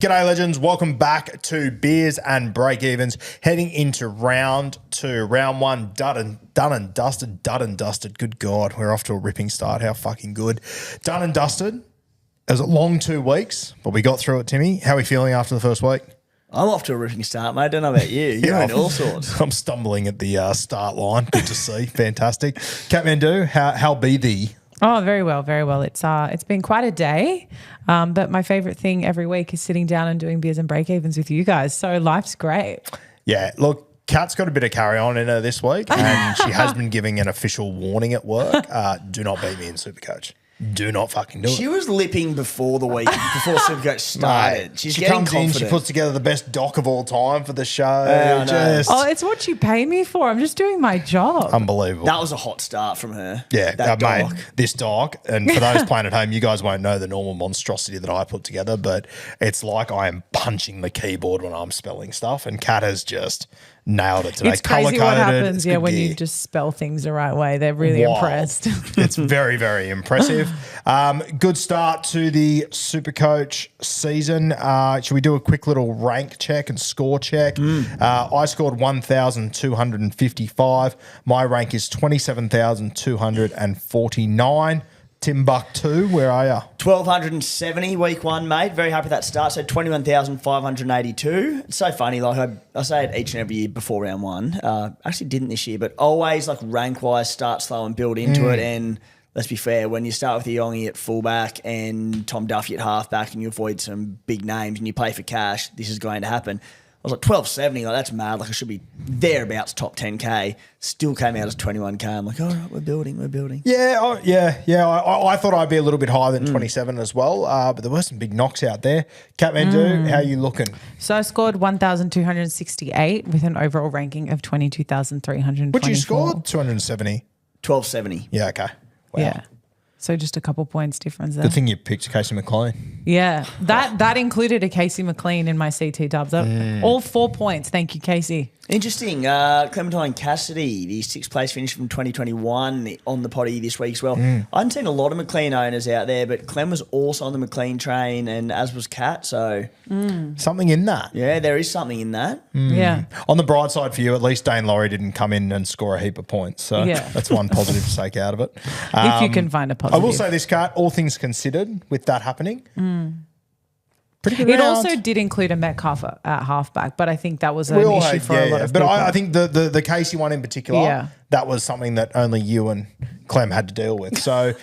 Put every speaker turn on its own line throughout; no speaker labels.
G'day, legends. Welcome back to Beers and Breakevens. Heading into round two. Round one, done and dusted. Good God, we're off to a ripping start. How fucking good. Done and dusted. It was a long 2 weeks, but we got through it, Timmy. How are we feeling after the first week?
I'm off to a ripping start, mate. I don't know about you. You're in all sorts.
I'm stumbling at the start line. Good to see. Fantastic. Kathmandu, how be thee?
Oh, very well, very well. It's been quite a day, but my favourite thing every week is sitting down and doing Beers and Breakevens with you guys. So life's great.
Yeah, look, Kat's got a bit of carry on in her this week, and she has been giving an official warning at work. Do not beat me in SuperCoach. Do not fucking do it.
She was lipping before the week, before SuperCoach started.
Mate,
She's
she
getting
comes
confident.
in, she puts together the best doc of all time for the show.
Oh, it's what you pay me for. I'm just doing my job.
Unbelievable.
That was a hot start from her.
Yeah,
that
mate,
doc.
this doc, and for those playing at home, you guys won't know the normal monstrosity that I put together, but it's like I am punching the keyboard when I'm spelling stuff, and Kat has just nailed it today.
It's crazy what happens, when
gear.
you just spell things the right way. They're really impressed.
It's very, very impressive. Good start to the SuperCoach season. Should we do a quick little rank check and score check? I scored 1,255. My rank is 27,249. Timbuktu, where are you?
1,270 week one, mate. Very happy with that start. So 21,582. It's so funny. Like I say it each and every year before round one. Actually didn't this year, but always like rank wise start slow and build into it. And let's be fair, when you start with the Yongi at fullback and Tom Duffy at halfback and you avoid some big names and you play for cash, this is going to happen. I was like 1270, like that's mad. Like I should be thereabouts top 10K. Still came out as 21K. I'm like, all right, we're building.
Yeah, I thought I'd be a little bit higher than 27 as well, but there were some big knocks out there. Kathmandu, how are you looking?
So I scored 1,268 with an overall ranking of 22,324.
What you scored? 270.
1270.
Yeah, okay. Wow.
Yeah. So just a couple points difference there.
Good thing you picked Casey McLean.
Yeah, that included a Casey McLean in my CT dubs. All 4 points. Thank you, Casey.
Interesting. Clementine Cassidy, the sixth place finish from 2021 on the potty this week as well. I hadn't seen a lot of McLean owners out there, but Clem was also on the McLean train and as was Kat. So
something in that.
Yeah, there is something in that.
Yeah.
On the bright side for you, at least Dane Laurie didn't come in and score a heap of points. So that's one positive to take out of it.
If you can find a positive.
I will say this, Kat, all things considered, with that happening, pretty good
It
round.
also did include a Metcalf at halfback, but I think that was an issue for a lot of
but
people.
I think the Casey one in particular,
Yeah.
that was something that only you and Clem had to deal with. So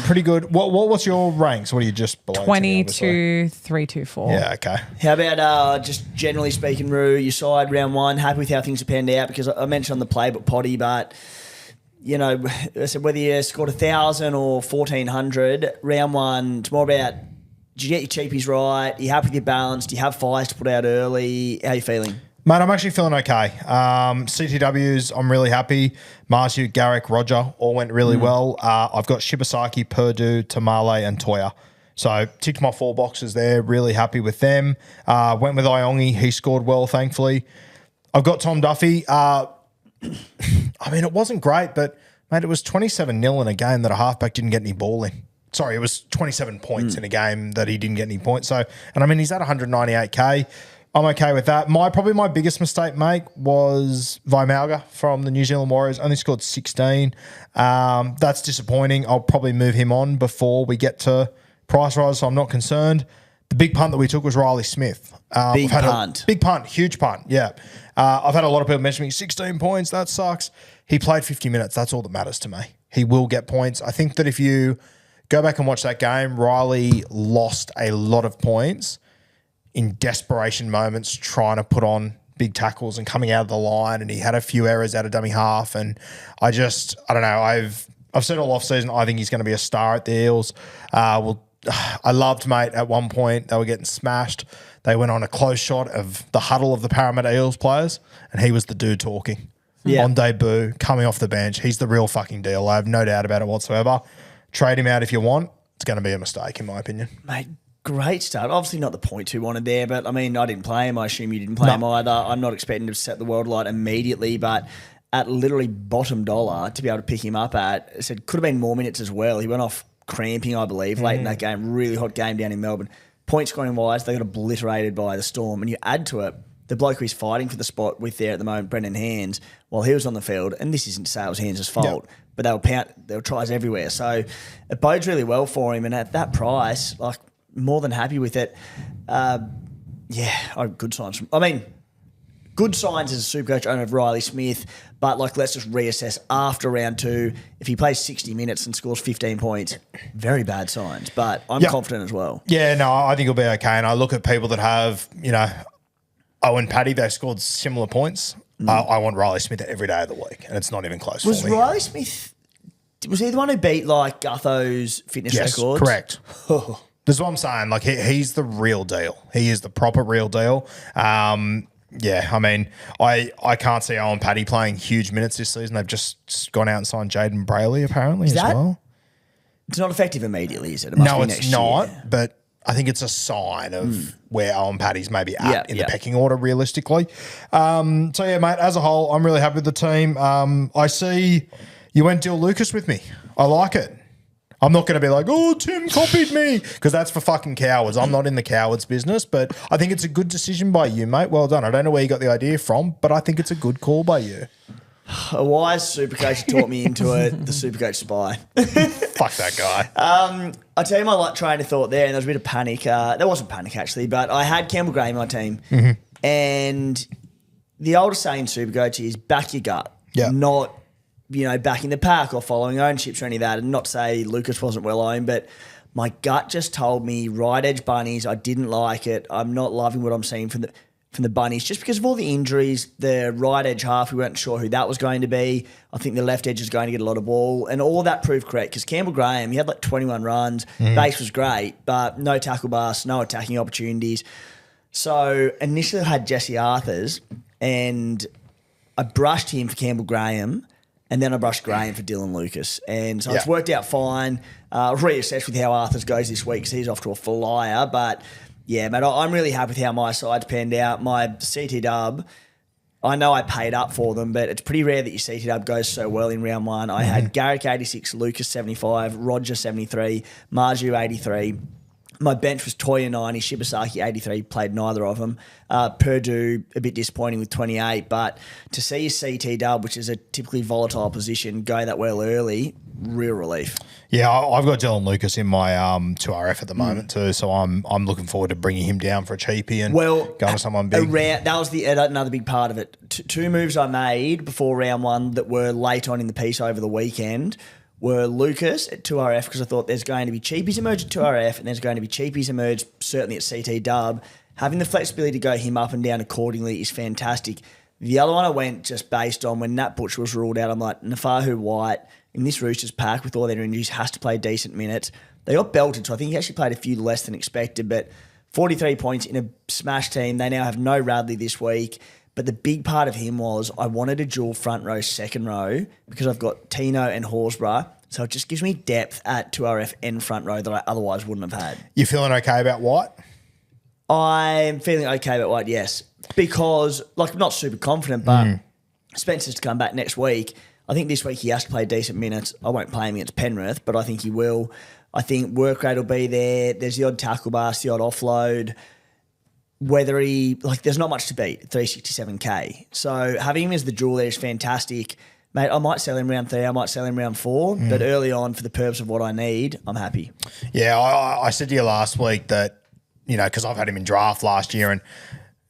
pretty good. What's your ranks? What are you just below?
22,324.
Yeah, okay.
How about just generally speaking, Roo, your side round one, happy with how things have panned out? Because I mentioned on the Playbook potty, but you know, I said whether you scored 1,000 or 1,400, round one, it's more about did you get your cheapies right? Are you happy with your balance? Do you have fires to put out early? How are you feeling?
Mate, I'm actually feeling okay. CTWs, I'm really happy. Marzu, Garrick, Roger, all went really well. I've got Shibasaki, Purdue, Tamale, and Toya. So ticked my 4 boxes there. Really happy with them. Went with Iongi. He scored well, thankfully. I've got Tom Duffy. I mean, it wasn't great, but, mate, it was 27-0 in a game that a halfback didn't get any ball in. Sorry, it was 27 points in a game that he didn't get any points. So, and I mean, he's at 198K. I'm okay with that. Probably my biggest mistake, mate, was Vaimalga from the New Zealand Warriors. Only scored 16. That's disappointing. I'll probably move him on before we get to price rise, so I'm not concerned. The big punt that we took was Riley Smith.
Big punt,
huge punt, yeah. I've had a lot of people mention me, 16 points, that sucks. He played 50 minutes. That's all that matters to me. He will get points. I think that if you go back and watch that game, Riley lost a lot of points in desperation moments trying to put on big tackles and coming out of the line, and he had a few errors out of dummy half, and I don't know. I've said all off season I think he's going to be a star at the Eels. I loved, mate, at one point they were getting smashed. They went on a close shot of the huddle of the Parramatta Eels players, and he was the dude talking. On debut, coming off the bench. He's the real fucking deal. I have no doubt about it whatsoever. Trade him out if you want. It's going to be a mistake, in my opinion.
Mate, great start. Obviously not the point you wanted there, but I mean, I didn't play him. I assume you didn't play him either. I'm not expecting to set the world alight immediately, but at literally bottom dollar to be able to pick him up at, I said, could have been more minutes as well. He went off cramping, I believe, late in that game. Really hot game down in Melbourne. point scoring wise, they got obliterated by the Storm. And you add to it the bloke who's fighting for the spot with there at the moment, Brendan Hands, while he was on the field, and this isn't to say it was Hands' fault, but there were tries everywhere. So it bodes really well for him. And at that price, like, more than happy with it. Good signs. Good signs as a Supercoach owner of Riley Smith, but let's just reassess after round 2. If he plays 60 minutes and scores 15 points, very bad signs. But I'm confident as well.
Yeah, no, I think he'll be okay. And I look at people that have, Owen Paddy, they scored similar points. I want Riley Smith every day of the week, and it's not even close
Was
for me.
Riley Smith, was he the one who beat Gutho's fitness records?
Correct. That's what I'm saying. He's the real deal. He is the proper real deal. I can't see Owen Paddy playing huge minutes this season. They've just gone out and signed Jaden Brayley apparently as well.
It's not effective immediately, is it?
No, it's not. Year. But I think it's a sign of where Owen Paddy's maybe at in the pecking order realistically. Mate, as a whole, I'm really happy with the team. I see you went Dill Lucas with me. I like it. I'm not going to be like, oh, Tim copied me, because that's for fucking cowards. I'm not in the cowards business, but I think it's a good decision by you, mate. Well done. I don't know where you got the idea from, but I think it's a good call by you.
A wise Supercoach taught me into it, the Supercoach spy.
Fuck that guy.
I tell you my train of thought there, and there was a bit of panic. There wasn't panic, actually, but I had Campbell Graham on my team, and the oldest saying Supercoach is back your gut, not backing the pack or following ownerships or any of that, and not say Lucas wasn't well owned, but my gut just told me right edge bunnies. I didn't like it. I'm not loving what I'm seeing from the bunnies just because of all the injuries. The right edge half, we weren't sure who that was going to be. I think the left edge is going to get a lot of ball, and all that proved correct because Campbell Graham, he had 21 runs, base was great, but no tackle busts, no attacking opportunities. So initially I had Jesse Arthurs, and I brushed him for Campbell Graham, and then I brushed Graham for Dylan Lucas. And so it's worked out fine. Reassessed with how Arthurs goes this week because he's off to a flyer. But, yeah, mate, I'm really happy with how my side's panned out. My CT dub, I know I paid up for them, but it's pretty rare that your CT dub goes so well in round 1. I had Garrick 86, Lucas 75, Roger 73, Marju 83. My bench was Toya 90, Shibasaki 83, played neither of them. Purdue, a bit disappointing with 28, but to see your CT dub, which is a typically volatile position, go that well early, real relief.
Yeah, I've got Dylan Lucas in my 2RF at the moment too, so I'm looking forward to bringing him down for a cheapie and going to someone big.
That was another big part of it. Two moves I made before round 1 that were late on in the piece over the weekend were Lucas at 2RF because I thought there's going to be cheapies emerge at 2RF and there's going to be cheapies emerge certainly at CT dub. Having the flexibility to go him up and down accordingly is fantastic. The other one I went just based on when Nat Butcher was ruled out, I'm like, Nafahu White in this Roosters pack with all their injuries has to play decent minutes. They got belted, so I think he actually played a few less than expected, but 43 points in a smash team. They now have no Radley this week. But the big part of him was I wanted a dual front row, second row because I've got Tino and Horsburgh. So it just gives me depth at 2RF and front row that I otherwise wouldn't have had.
You feeling okay about White?
I'm feeling okay about White, yes. Because, I'm not super confident, but Spencer's to come back next week. I think this week he has to play decent minutes. I won't play him against Penrith, but I think he will. I think work rate will be there. There's the odd tackle bust, the odd offload. Whether there's not much to beat, 367K. So having him as the dual there is fantastic. Mate, I might sell him round 3, I might sell him round 4, but early on, for the purpose of what I need, I'm happy.
Yeah, I said to you last week that, because I've had him in draft last year, and,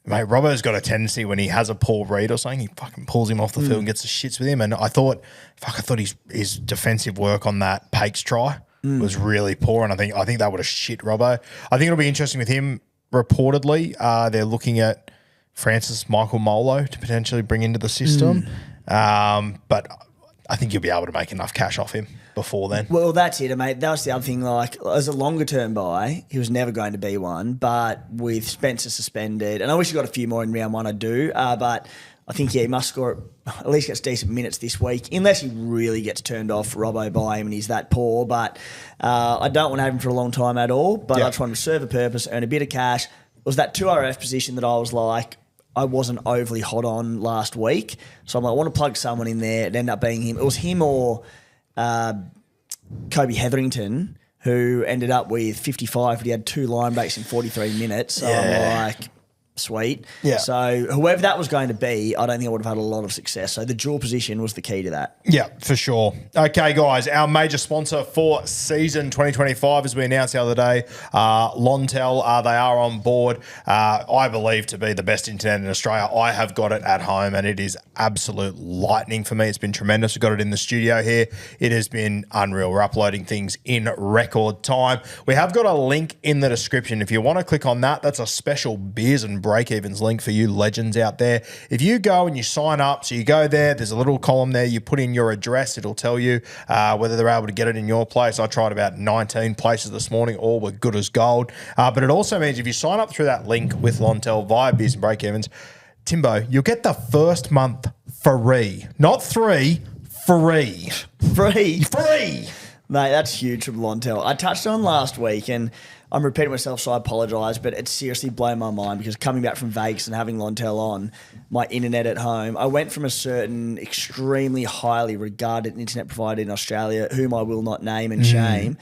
mate, Robbo's got a tendency when he has a poor read or something, he fucking pulls him off the field and gets the shits with him. And I thought his defensive work on that Pakes try was really poor, and I think that would have shit Robbo. I think it'll be interesting with him. Reportedly, they're looking at Francis Michael Molo to potentially bring into the system. But I think you'll be able to make enough cash off him before then.
Well, that's it, mate. That was the other thing. As a longer-term buy, he was never going to be one. But with Spencer suspended, and I wish he got a few more in round 1, I do. But I think, he must score, at least gets decent minutes this week, unless he really gets turned off Robbo by him and he's that poor. But I don't want to have him for a long time at all. But I just want to serve a purpose, earn a bit of cash. It was that 2RF position that I was like, I wasn't overly hot on last week. So I'm like, I want to plug someone in there. It ended up being him. It was him or Kobe Hetherington. who ended up with 55, but he had 2 line breaks in 43 minutes. So I'm like, sweet.
Yeah.
So whoever that was going to be, I don't think I would have had a lot of success. So the dual position was the key to that.
Yeah, for sure. Okay, guys, our major sponsor for season 2025, as we announced the other day, Lontel, they are on board. I believe to be the best internet in Australia. I have got it at home, and it is absolute lightning for me. It's been tremendous. We've got it in the studio here. It has been unreal. We're uploading things in record time. We have got a link in the description. If you want to click on that, that's a special beers and Breakevens link for you legends out there. If you go and you sign up, so you go there, there's a little column there, you put in your address, it'll tell you whether they're able to get it in your place. I tried about 19 places this morning, all were good as gold. But it also means if you sign up through that link with Lontel via Beers and Breakevens, Timbo, you'll get the first month free. Not 3, free.
Free?
Free!
Mate, that's huge from Lontel. I touched on last week, and I'm repeating myself, so I apologise, but it's seriously blown my mind because coming back from Vegas and having Lontel on my internet at home, I went from a certain extremely highly regarded internet provider in Australia, whom I will not name and shame,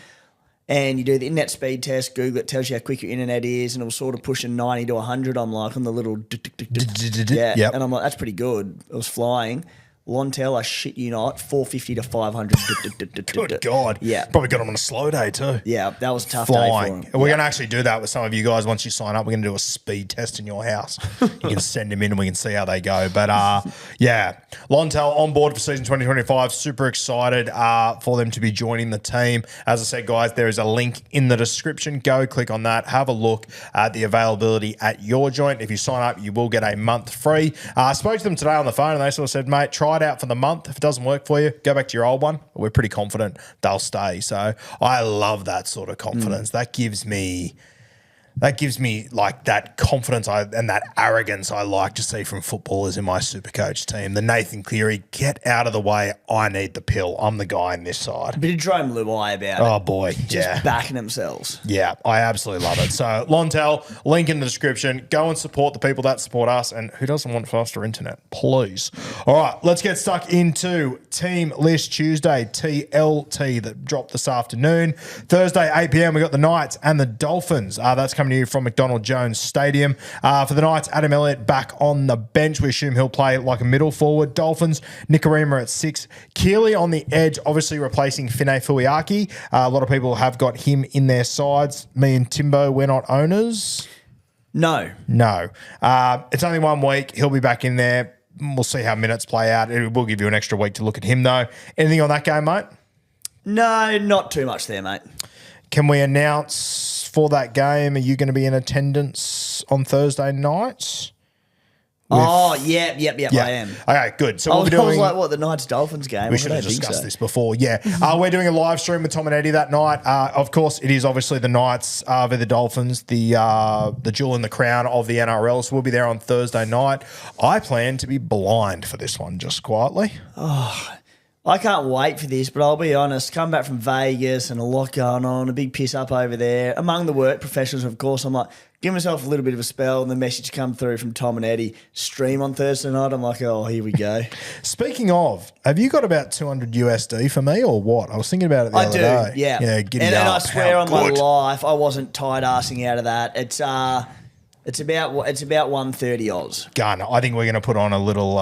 and you do the internet speed test, Google it, tells you how quick your internet is, and it was sort of pushing 90 to 100, I'm like, on the little... Yeah, and I'm like, that's pretty good. It was flying. Lontel, I shit you not, 450 to 500.
Good God.
Yeah.
Probably got them on a slow day too.
Yeah, that was a tough
Flying.
day for him.
We're going to actually do that with some of you guys. Once you sign up, we're going to do a speed test in your house. You can send them in and we can see how they go. But yeah, Lontel on board for season 2025. Super excited for them to be joining the team. As I said, guys, there is a link in the description. Go click on that. Have a look at the availability at your joint. If you sign up, you will get a month free. I spoke to them today on the phone and they sort of said, mate, try it out for the month. If it doesn't work for you, go back to your old one. We're pretty confident they'll stay. So I love that sort of confidence. That gives me like that confidence and that arrogance I like to see from footballers in my SuperCoach team. The Nathan Cleary, get out of the way. I need the pill. I'm the guy on this side.
A bit of Jerome Luai about it.
Oh, boy.
Just backing themselves.
Yeah, I absolutely love it. So, Lontel, link in the description. Go and support the people that support us. And who doesn't want faster internet? Please. All right, let's get stuck into Team List Tuesday, TLT, that dropped this afternoon. Thursday, 8 p.m, we got the Knights and the Dolphins. That's coming to you from McDonald Jones Stadium. For the Knights, Adam Elliott back on the bench. We assume he'll play like a middle forward. Dolphins, Nikorima at 6. Keely on the edge, obviously replacing Fine Fuiaki. A lot of people have got him in their sides. Me and Timbo, we're not owners.
No.
It's only 1 week. He'll be back in there. We'll see how minutes play out. It will give you an extra week to look at him, though. Anything on that game, mate?
No, not too much there, mate.
Can we announce for that game, are you going to be in attendance on Thursday nights?
Yep, I am.
Okay, good. So
I
we'll
was,
be doing...
I was like, what, the Knights-Dolphins game?
We should have discussed this before. Yeah. We're doing a live stream with Tom and Eddie that night. Of course, it is obviously the Knights with the Dolphins, the jewel in the crown of the NRL. So we'll be there on Thursday night. I plan to be blind for this one, just quietly.
I can't wait for this, but I'll be honest, come back from Vegas and a lot going on, a big piss up over there. Among the work professionals, of course, I'm like, give myself a little bit of a spell, and the message come through from Tom and Eddie, stream on Thursday night. I'm like, oh, here we go.
Speaking of, have you got about 200 USD for me or what? I was thinking about it the other day.
Yeah.
Yeah, giddy
and
up.
I swear
How
on my
good.
life, I wasn't tight-assing out of that. It's about 130 Oz.
Gun. I think we're going to put on a little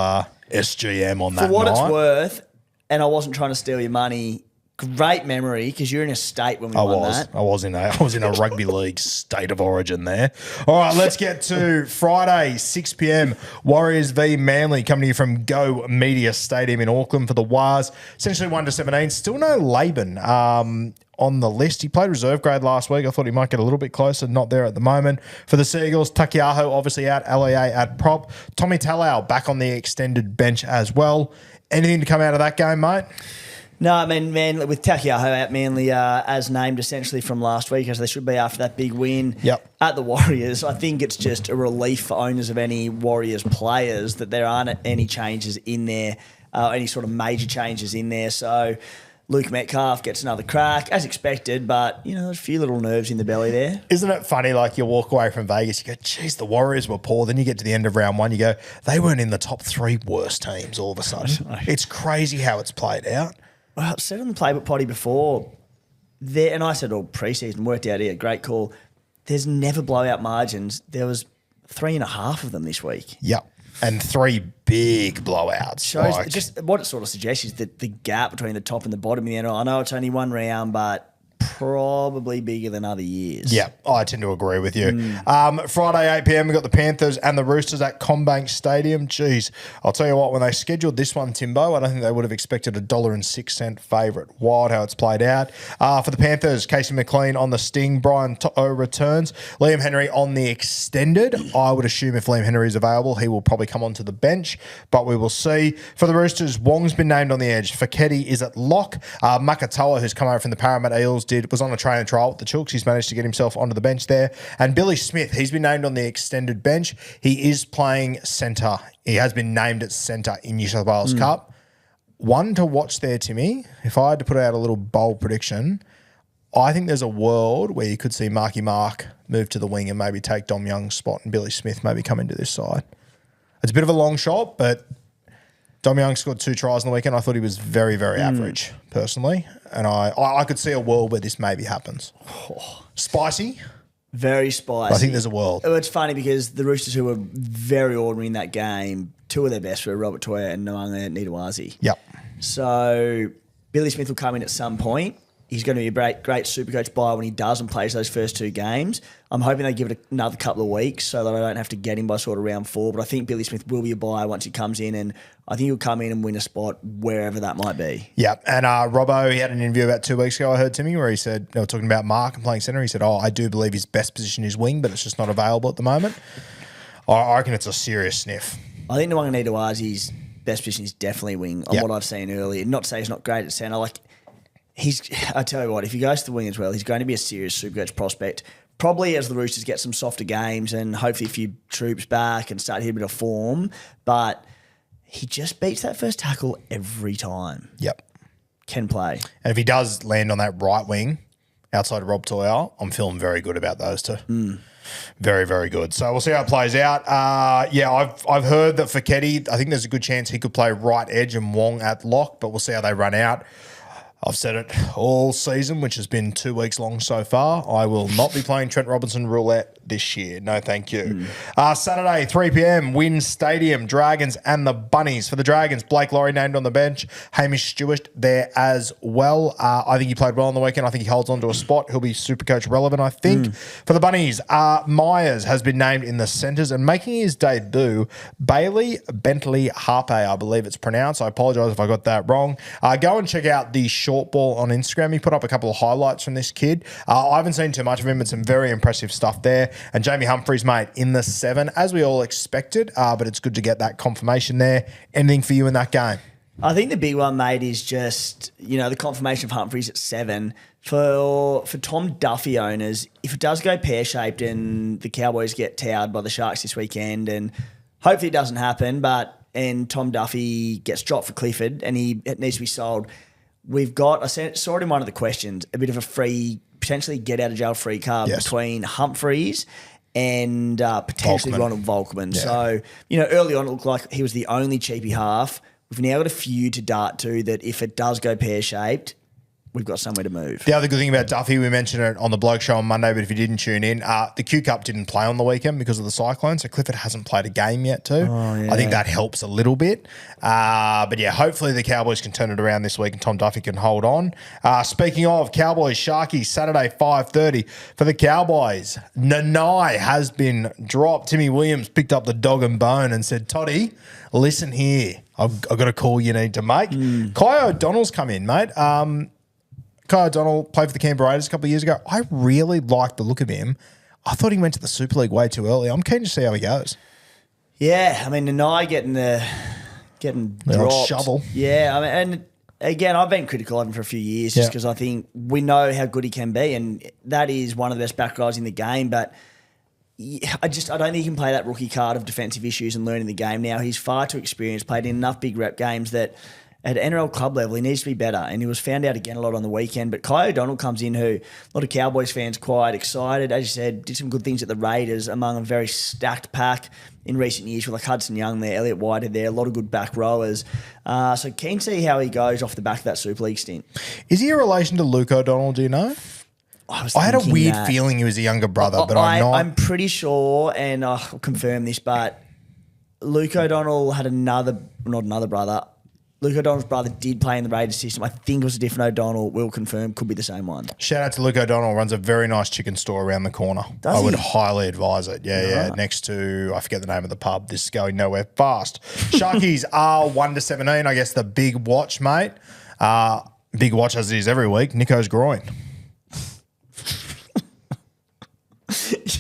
SGM on that
For what
night.
it's worth, and I wasn't trying to steal your money. Great memory because you're in a state when we won that.
I was in a rugby league state of origin there. All right, let's get to Friday, 6 p.m. Warriors v Manly coming to you from Go Media Stadium in Auckland for the Wars. Essentially 1-17. Still no Laban on the list. He played reserve grade last week. I thought he might get a little bit closer. Not there at the moment. For the Seagulls, Takiaho obviously out. LAA at prop. Tommy Talau back on the extended bench as well. Anything to come out of that game, mate?
No, I mean, with Takiaho out Manly as named essentially from last week, as they should be after that big win at the Warriors, I think it's just a relief for owners of any Warriors players that there aren't any changes in there, any sort of major changes in there. So Luke Metcalf gets another crack, as expected, but, you know, there's a few little nerves in the belly there.
Isn't it funny, like you walk away from Vegas, you go, geez, the Warriors were poor. Then you get to the end of round one, you go, they weren't in the top 3 worst teams all of a sudden. It's crazy how it's played out.
Well, I've said on the Playbook Potty before, there, and I said all preseason, worked out here, great call. There's never blowout margins. There was 3.5 of them this week.
Yep. And 3 big blowouts.
Shows just what it sort of suggests is that the gap between the top and the bottom in the NRL. I know it's only one round, but probably bigger than other years.
Yeah, I tend to agree with you. Friday, 8 p.m, we've got the Panthers and the Roosters at CommBank Stadium. Jeez, I'll tell you what, when they scheduled this one, Timbo, I don't think they would have expected $1.06 favourite. Wild how it's played out. For the Panthers, Casey McLean on the sting, Brian To'o returns, Liam Henry on the extended. I would assume if Liam Henry is available, he will probably come onto the bench, but we will see. For the Roosters, Wong's been named on the edge. Feketi is at lock. Makatoa, who's come over from the Parramatta Eels, was on a training trial with the Chooks. He's managed to get himself onto the bench there. And Billy Smith, he's been named on the extended bench. He is playing centre. He has been named at centre in New South Wales Cup. One to watch there, Timmy. If I had to put out a little bold prediction, I think there's a world where you could see Marky Mark move to the wing and maybe take Dom Young's spot and Billy Smith maybe come into this side. It's a bit of a long shot, but Dom Young scored 2 tries on the weekend. I thought he was very, very average, personally. And I could see a world where this maybe happens. Spicy.
Very spicy.
I think there's a world.
It's funny because the Roosters, who were very ordinary in that game, 2 of their best were Robert Toya and Noanga Nidawazi.
Yep.
So Billy Smith will come in at some point. He's going to be a great Supercoach buy when he does and plays those first 2 games. I'm hoping they give it another couple of weeks so that I don't have to get him by sort of round 4. But I think Billy Smith will be a buy once he comes in, and I think he'll come in and win a spot wherever that might be.
Yeah, and Robbo, he had an interview about 2 weeks ago, I heard, Timmy, where he said, they were talking about Mark and playing centre. He said, I do believe his best position is wing, but it's just not available at the moment. I reckon it's a serious sniff.
I think Noanga Nidawazi's best position is definitely wing on what I've seen earlier. Not to say he's not great at centre. I tell you what, if he goes to the wing as well, he's going to be a serious Supercoach prospect. Probably as the Roosters get some softer games and hopefully a few troops back and start hitting a bit of form. But he just beats that first tackle every time.
Yep.
Can play.
And if he does land on that right wing outside of Rob Toyal, I'm feeling very good about those 2. Very, very good. So we'll see how it plays out. I've heard that Feketi, I think there's a good chance he could play right edge and Wong at lock, but we'll see how they run out. I've said it all season, which has been 2 weeks long so far. I will not be playing Trent Robinson roulette this year. No, thank you. Saturday, 3 p.m, Wynn Stadium, Dragons and the Bunnies. For the Dragons, Blake Laurie named on the bench. Hamish Stewart there as well. I think he played well on the weekend. I think he holds on to a spot. He'll be Supercoach relevant, I think. For the Bunnies, Myers has been named in the centres and making his debut, Bailey Bentley Harpe, I believe it's pronounced. I apologise if I got that wrong. Go and check out the short ball on Instagram. He put up a couple of highlights from this kid. I haven't seen too much of him, but some very impressive stuff there. And Jamie Humphries, mate, in the 7, as we all expected, but it's good to get that confirmation there. Anything for you in that game?
I think the big one, mate, is just, the confirmation of Humphries at 7. For Tom Duffy owners, if it does go pear-shaped and the Cowboys get towed by the Sharks this weekend, and hopefully it doesn't happen, and Tom Duffy gets dropped for Clifford and it needs to be sold, we've got, I saw it in one of the questions, a bit of a free, potentially get-out-of-jail-free card between Humphries and potentially
Volkman.
Ronald Volkman.
Yeah.
So, early on it looked like he was the only cheapy half. We've now got a few to dart to that if it does go pear-shaped, we've got somewhere to move.
The other good thing about Duffy, we mentioned it on the Bloke Show on Monday, but if you didn't tune in, the Q Cup didn't play on the weekend because of the cyclone, so Clifford hasn't played a game yet too. I think that helps a little bit. But hopefully the Cowboys can turn it around this week and Tom Duffy can hold on. Speaking of Cowboys, Sharkies, Saturday, 5:30 for the Cowboys. Nanai has been dropped. Timmy Williams picked up the dog and bone and said, Toddy, listen here. I've got a call you need to make. Kai O'Donnell's come in, mate. Kai O'Donnell played for the Canberra Raiders a couple of years ago. I really liked the look of him. I thought he went to the Super League way too early. I'm keen to see how he goes.
Yeah, I mean, Nanai getting dropped.
Shovel.
Yeah, and again, I've been critical of him for a few years just because I think we know how good he can be, and that is one of the best back guys in the game. But I don't think he can play that rookie card of defensive issues and learning the game now. He's far too experienced, played in enough big rep games that. at NRL club level, he needs to be better. And he was found out again a lot on the weekend. But Kai O'Donnell comes in, who a lot of Cowboys fans quite excited. As you said, did some good things at the Raiders among a very stacked pack in recent years with like Hudson Young there, Elliott Whitehead there, a lot of good back rowers. So keen to see how he goes off the back of that Super League stint.
Is he a relation to Luke O'Donnell, do you know? I had a weird feeling he was a younger brother, but I'm not.
I'm pretty sure, and I'll confirm this, but Luke O'Donnell had not another brother. Luke O'Donnell's brother did play in the Raiders system. I think it was a different O'Donnell. We'll confirm. Could be the same one.
Shout out to Luke O'Donnell. Runs a very nice chicken store around the corner. I would highly advise it. Yeah. Next to, I forget the name of the pub. This is going nowhere fast. Sharkies are 1-17. I guess the big watch, mate. Big watch as it is every week. Nico's groin.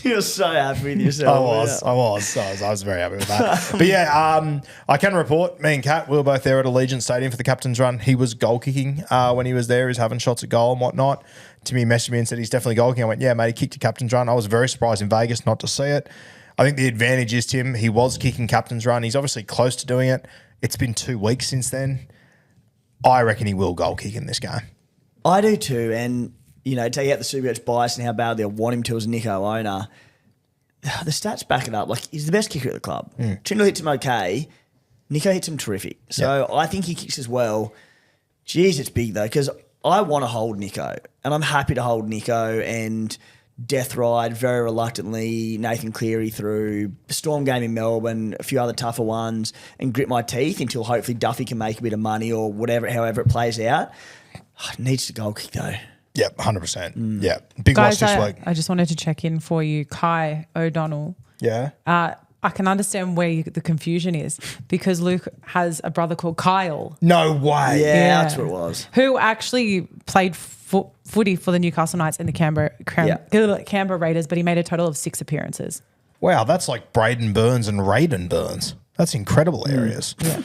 You're so happy with yourself.
I was very happy with that. But yeah, I can report, me and Kat, we were both there at Allegiant Stadium for the captain's run. He was goal kicking when he was there. He was having shots at goal and whatnot. Timmy messaged me and said he's definitely goal kicking. I went, yeah, mate, he kicked a captain's run. I was very surprised in Vegas not to see it. I think the advantage is, Tim, he was kicking captain's run. He's obviously close to doing it. It's been 2 weeks since then. I reckon he will goal kick in this game. I
do too, and take out the SuperCoach bias and how badly I want him to as a Nico owner. The stats back it up. Like, he's the best kicker at the club. Trindle hits him okay. Nico hits him terrific. So I think he kicks as well. Jeez, it's big though, because I want to hold Nico, and I'm happy to hold Nico and Death Ride very reluctantly, Nathan Cleary through the Storm game in Melbourne, a few other tougher ones, and grit my teeth until hopefully Duffy can make a bit of money or whatever, however it plays out. Needs to goal kick though. Yep,
100%. Yeah, big watch this week.
I just wanted to check in for you, Kai O'Donnell.
Yeah.
I can understand where the confusion is because Luke has a brother called Kyle.
No way.
Yeah, that's what it was.
Who actually played footy for the Newcastle Knights and the Canberra Raiders, but he made a total of 6 appearances.
Wow, that's like Braden Burns and Raiden Burns. That's incredible areas.
Yeah.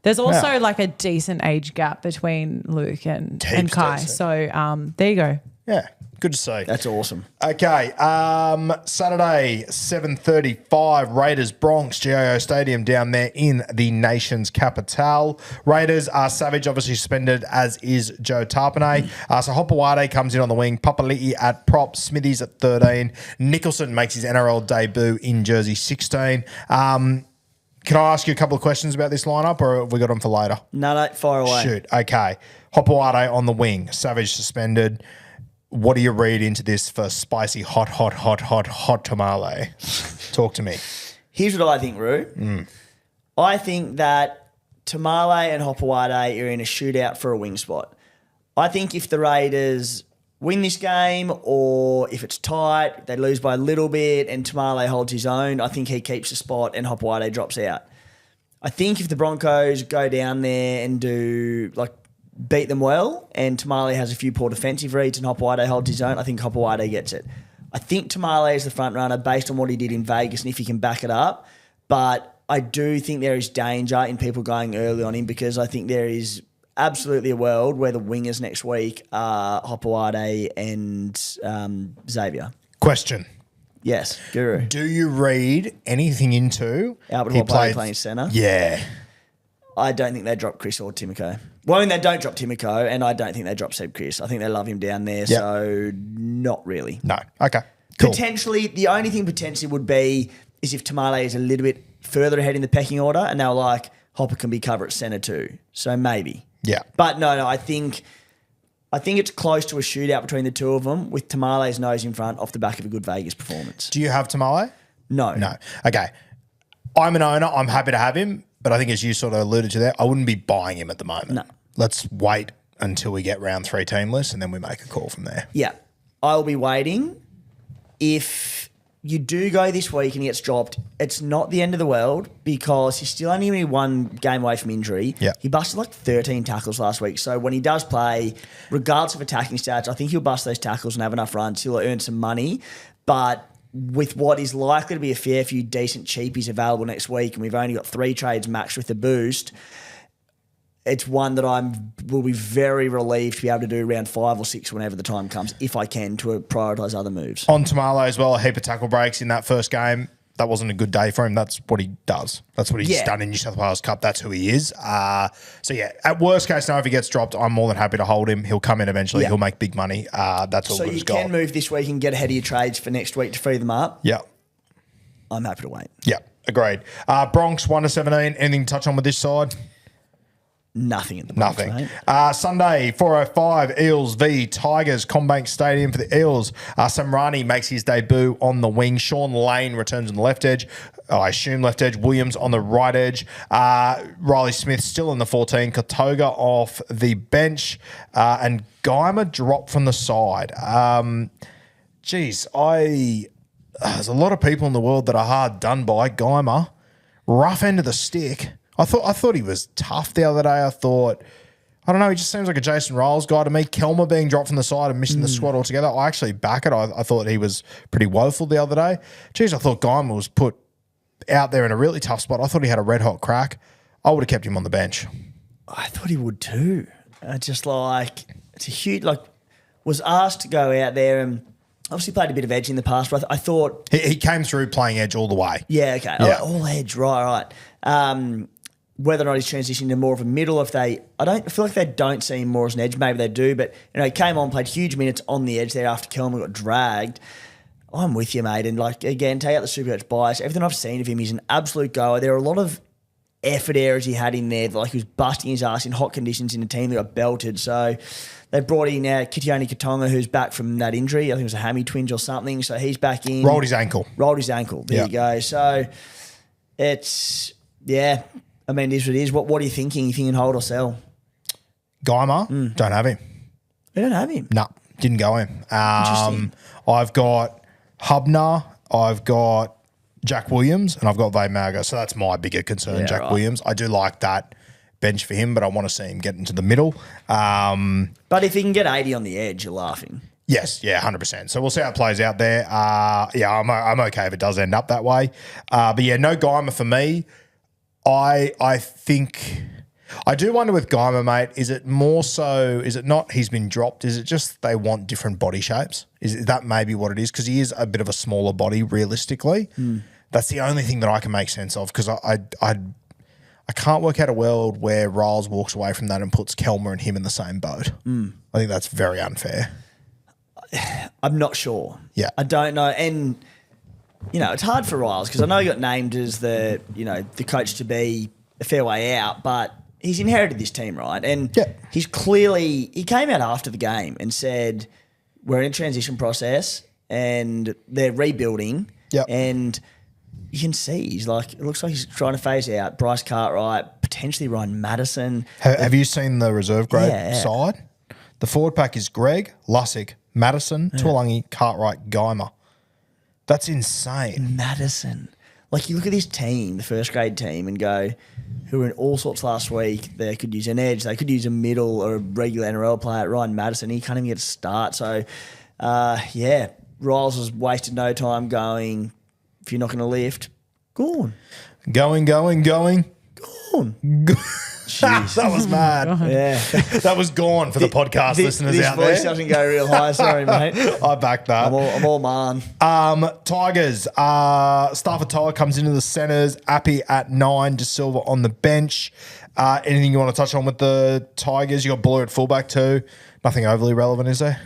There's also like a decent age gap between Luke and Kai. Decent. So there you go.
Yeah, good to see.
That's awesome.
Okay, Saturday, 7:35, Raiders Bronx, GIO Stadium down there in the nation's capital. Raiders are Savage, obviously suspended, as is Joe Tarpanay. So Hopewade comes in on the wing, Papali'i at prop, Smithies at 13. Nicholson makes his NRL debut in jersey 16. Can I ask you a couple of questions about this lineup, or have we got them for later?
No, fire away.
Shoot. Okay. Hopewade on the wing, Savage suspended. What do you read into this for spicy, hot tamale? Talk to me.
Here's what I think, Roo. I think that Tamale and Hopewade are in a shootout for a wing spot. I think if the Raiders win this game, or if it's tight, they lose by a little bit and Tamale holds his own, I think he keeps the spot and Hopewade drops out. I think if the Broncos go down there and beat them well and Tamale has a few poor defensive reads and Hopewade holds his own, I think Hopewade gets it. I think Tamale is the front runner based on what he did in Vegas and if he can back it up, but I do think there is danger in people going early on him because I think there is absolutely a world where the wingers next week are Hopewade and Xavier.
Question.
Yes, Guru.
Do you read anything into
Albert Hopewade playing centre?
Yeah.
I don't think they drop Chris or Timoko. Well, I mean, they don't drop Timoko, and I don't think they drop Seb Chris. I think they love him down there, so not really.
No. Okay. Cool.
Potentially, the only thing potentially would be is if Tamale is a little bit further ahead in the pecking order, and they're like, Hopper can be covered at centre too. So maybe.
Yeah.
But no, I think it's close to a shootout between the two of them with Tamale's nose in front off the back of a good Vegas performance.
Do you have Tamale?
No.
No. Okay. I'm an owner. I'm happy to have him. But I think as you sort of alluded to there, I wouldn't be buying him at the moment.
No.
Let's wait until we get round 3 team lists and then we make a call from there.
Yeah. I'll be waiting. If you do go this week and he gets dropped, it's not the end of the world because he's still only 1 game away from injury.
Yeah.
He busted like 13 tackles last week. So when he does play, regardless of attacking stats, I think he'll bust those tackles and have enough runs. He'll earn some money. But with what is likely to be a fair few decent cheapies available next week, and we've only got 3 trades matched with the boost, it's one that will be very relieved to be able to do round 5 or 6 whenever the time comes, if I can, to prioritise other moves.
On Tamale as well, a heap of tackle breaks in that first game. that wasn't a good day for him. That's what he does. That's what he's done in New South Wales Cup. That's who he is. So yeah, at worst case now, if he gets dropped, I'm more than happy to hold him. He'll come in eventually.
Yeah.
He'll make big money. That's all
So
good
you
as gold.
can move this week and get ahead of your trades for next week to free them up.
Yeah.
I'm happy to wait.
Yeah. Agreed. Bronx 1-17. Anything to touch on with this side?
Nothing in the box,
Nothing.
mate.
Sunday, 4:05, Eels v Tigers, Combank Stadium for the Eels. Samrani makes his debut on the wing. Sean Lane returns on the left edge. I assume left edge. Williams on the right edge. Riley Smith still in the 14. Kotoga off the bench. And Geimer dropped from the side. There's a lot of people in the world that are hard done by. Geimer, rough end of the stick. I thought he was tough the other day. I don't know, he just seems like a Jason Riles guy to me. Kelmer being dropped from the side and missing the squad altogether. I actually back it. I thought he was pretty woeful the other day. Jeez, I thought Geimer was put out there in a really tough spot. I thought he had a red hot crack. I would have kept him on the bench.
I thought he would too. It's a huge, was asked to go out there and obviously played a bit of edge in the past, but I thought...
He came through playing edge all the way.
Yeah, okay.
Yeah.
All edge, right. Whether or not he's transitioning to more of a middle, I feel like they don't see him more as an edge. Maybe they do, but he came on, played huge minutes on the edge there after Kelman got dragged. I'm with you, mate. And again, take out the SuperCoach bias. Everything I've seen of him, he's an absolute goer. There are a lot of effort errors he had in there, he was busting his ass in hot conditions in a team that got belted. So they brought in Kitione Katonga, who's back from that injury. I think it was a hammy twinge or something. So he's back in.
Rolled his ankle.
There you go. So it's, I mean, it is what it is. What are you thinking? You thinking hold or sell?
Geimer, don't have him.
We don't have him.
No, didn't go in.
Interesting.
I've got Hubner, I've got Jack Williams, and I've got Vaymaga. So that's my bigger concern, Jack Williams. I do like that bench for him, but I want to see him get into the middle.
But if he can get 80 on the edge, you're laughing.
Yes, 100%. So we'll see how it plays out there. I'm okay if it does end up that way. But no Geimer for me. I think I do wonder with Geimer, mate, is it not he's been dropped? Is it just they want different body shapes? Is that maybe what it is? Because he is a bit of a smaller body realistically. That's the only thing that I can make sense of, because I can't work out a world where Riles walks away from that and puts Kelmer and him in the same boat. I think that's very unfair.
I'm not sure.
Yeah.
I don't know. And it's hard for Riles because I know he got named as the coach to be a fair way out, but he's inherited this team, right? And he came out after the game and said, we're in a transition process and they're rebuilding.
Yep.
And you can see it looks like he's trying to phase out Bryce Cartwright, potentially Ryan Madison.
Have you seen the reserve grade side? The forward pack is Greg, Lussick, Madison, Tuolangi, Cartwright, Geimer. That's insane.
Madison. You look at this team, the first grade team, and go, who were in all sorts last week. They could use an edge. They could use a middle or a regular NRL player. Ryan Madison, he can't even get a start. So, Riles has wasted no time going, if you're not going to lift, go on.
Going.
Go on.
Jeez. That was mad.
Yeah.
That was gone for the podcast listeners out there.
This voice doesn't go real high. Sorry, mate.
I back that.
I'm all man.
Tigers. Stafford Toa comes into the centres. Appy at 9. De Silva on the bench. Anything you want to touch on with the Tigers? You got Blue at fullback too. Nothing overly relevant, is there?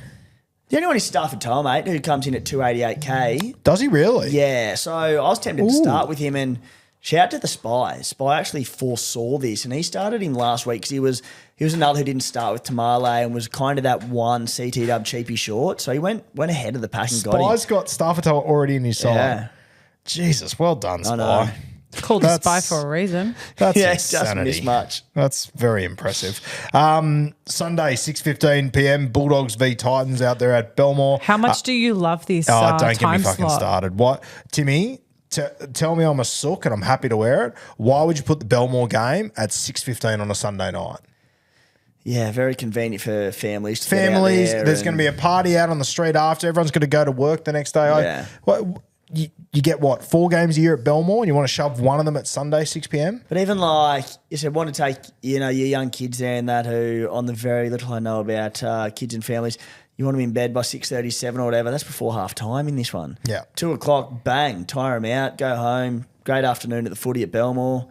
The only one is Stafford Toa, mate, who comes in at 288k.
Does he really?
Yeah. So I was tempted to start with him, and shout out to the Spy. Spy actually foresaw this, and he started him last week because he was another who didn't start with Tamale and was kind of that one CT dub cheapy short. So he went ahead of the pack and got him.
Spy's got Stafford Toa already in his side.
Yeah.
Jesus, well done, Spy.
I know.
It's called a spy for a reason.
That's
Yeah, it
insanity.
doesn't miss much.
That's very impressive. Sunday, 6:15 p.m. Bulldogs v Titans out there at Belmore.
How much do you love this
Don't get me
time
fucking
slot?
started. What, Timmy? Tell me I'm a sook and I'm happy to wear it. Why would you put the Belmore game at 6:15 on a Sunday night?
Yeah, very convenient for families.
Families, there's going to be a party out on the street after. Everyone's going to go to work the next day.
Yeah.
You get 4 games a year at Belmore, and you want to shove one of them at Sunday 6 p.m.
But even you said, want to take your young kids there and that who on the very little I know about kids and families, you want them in bed by 6:37 or whatever. That's before half time in this one.
Yeah.
2 o'clock, bang, tire them out, go home. Great afternoon at the footy at Belmore.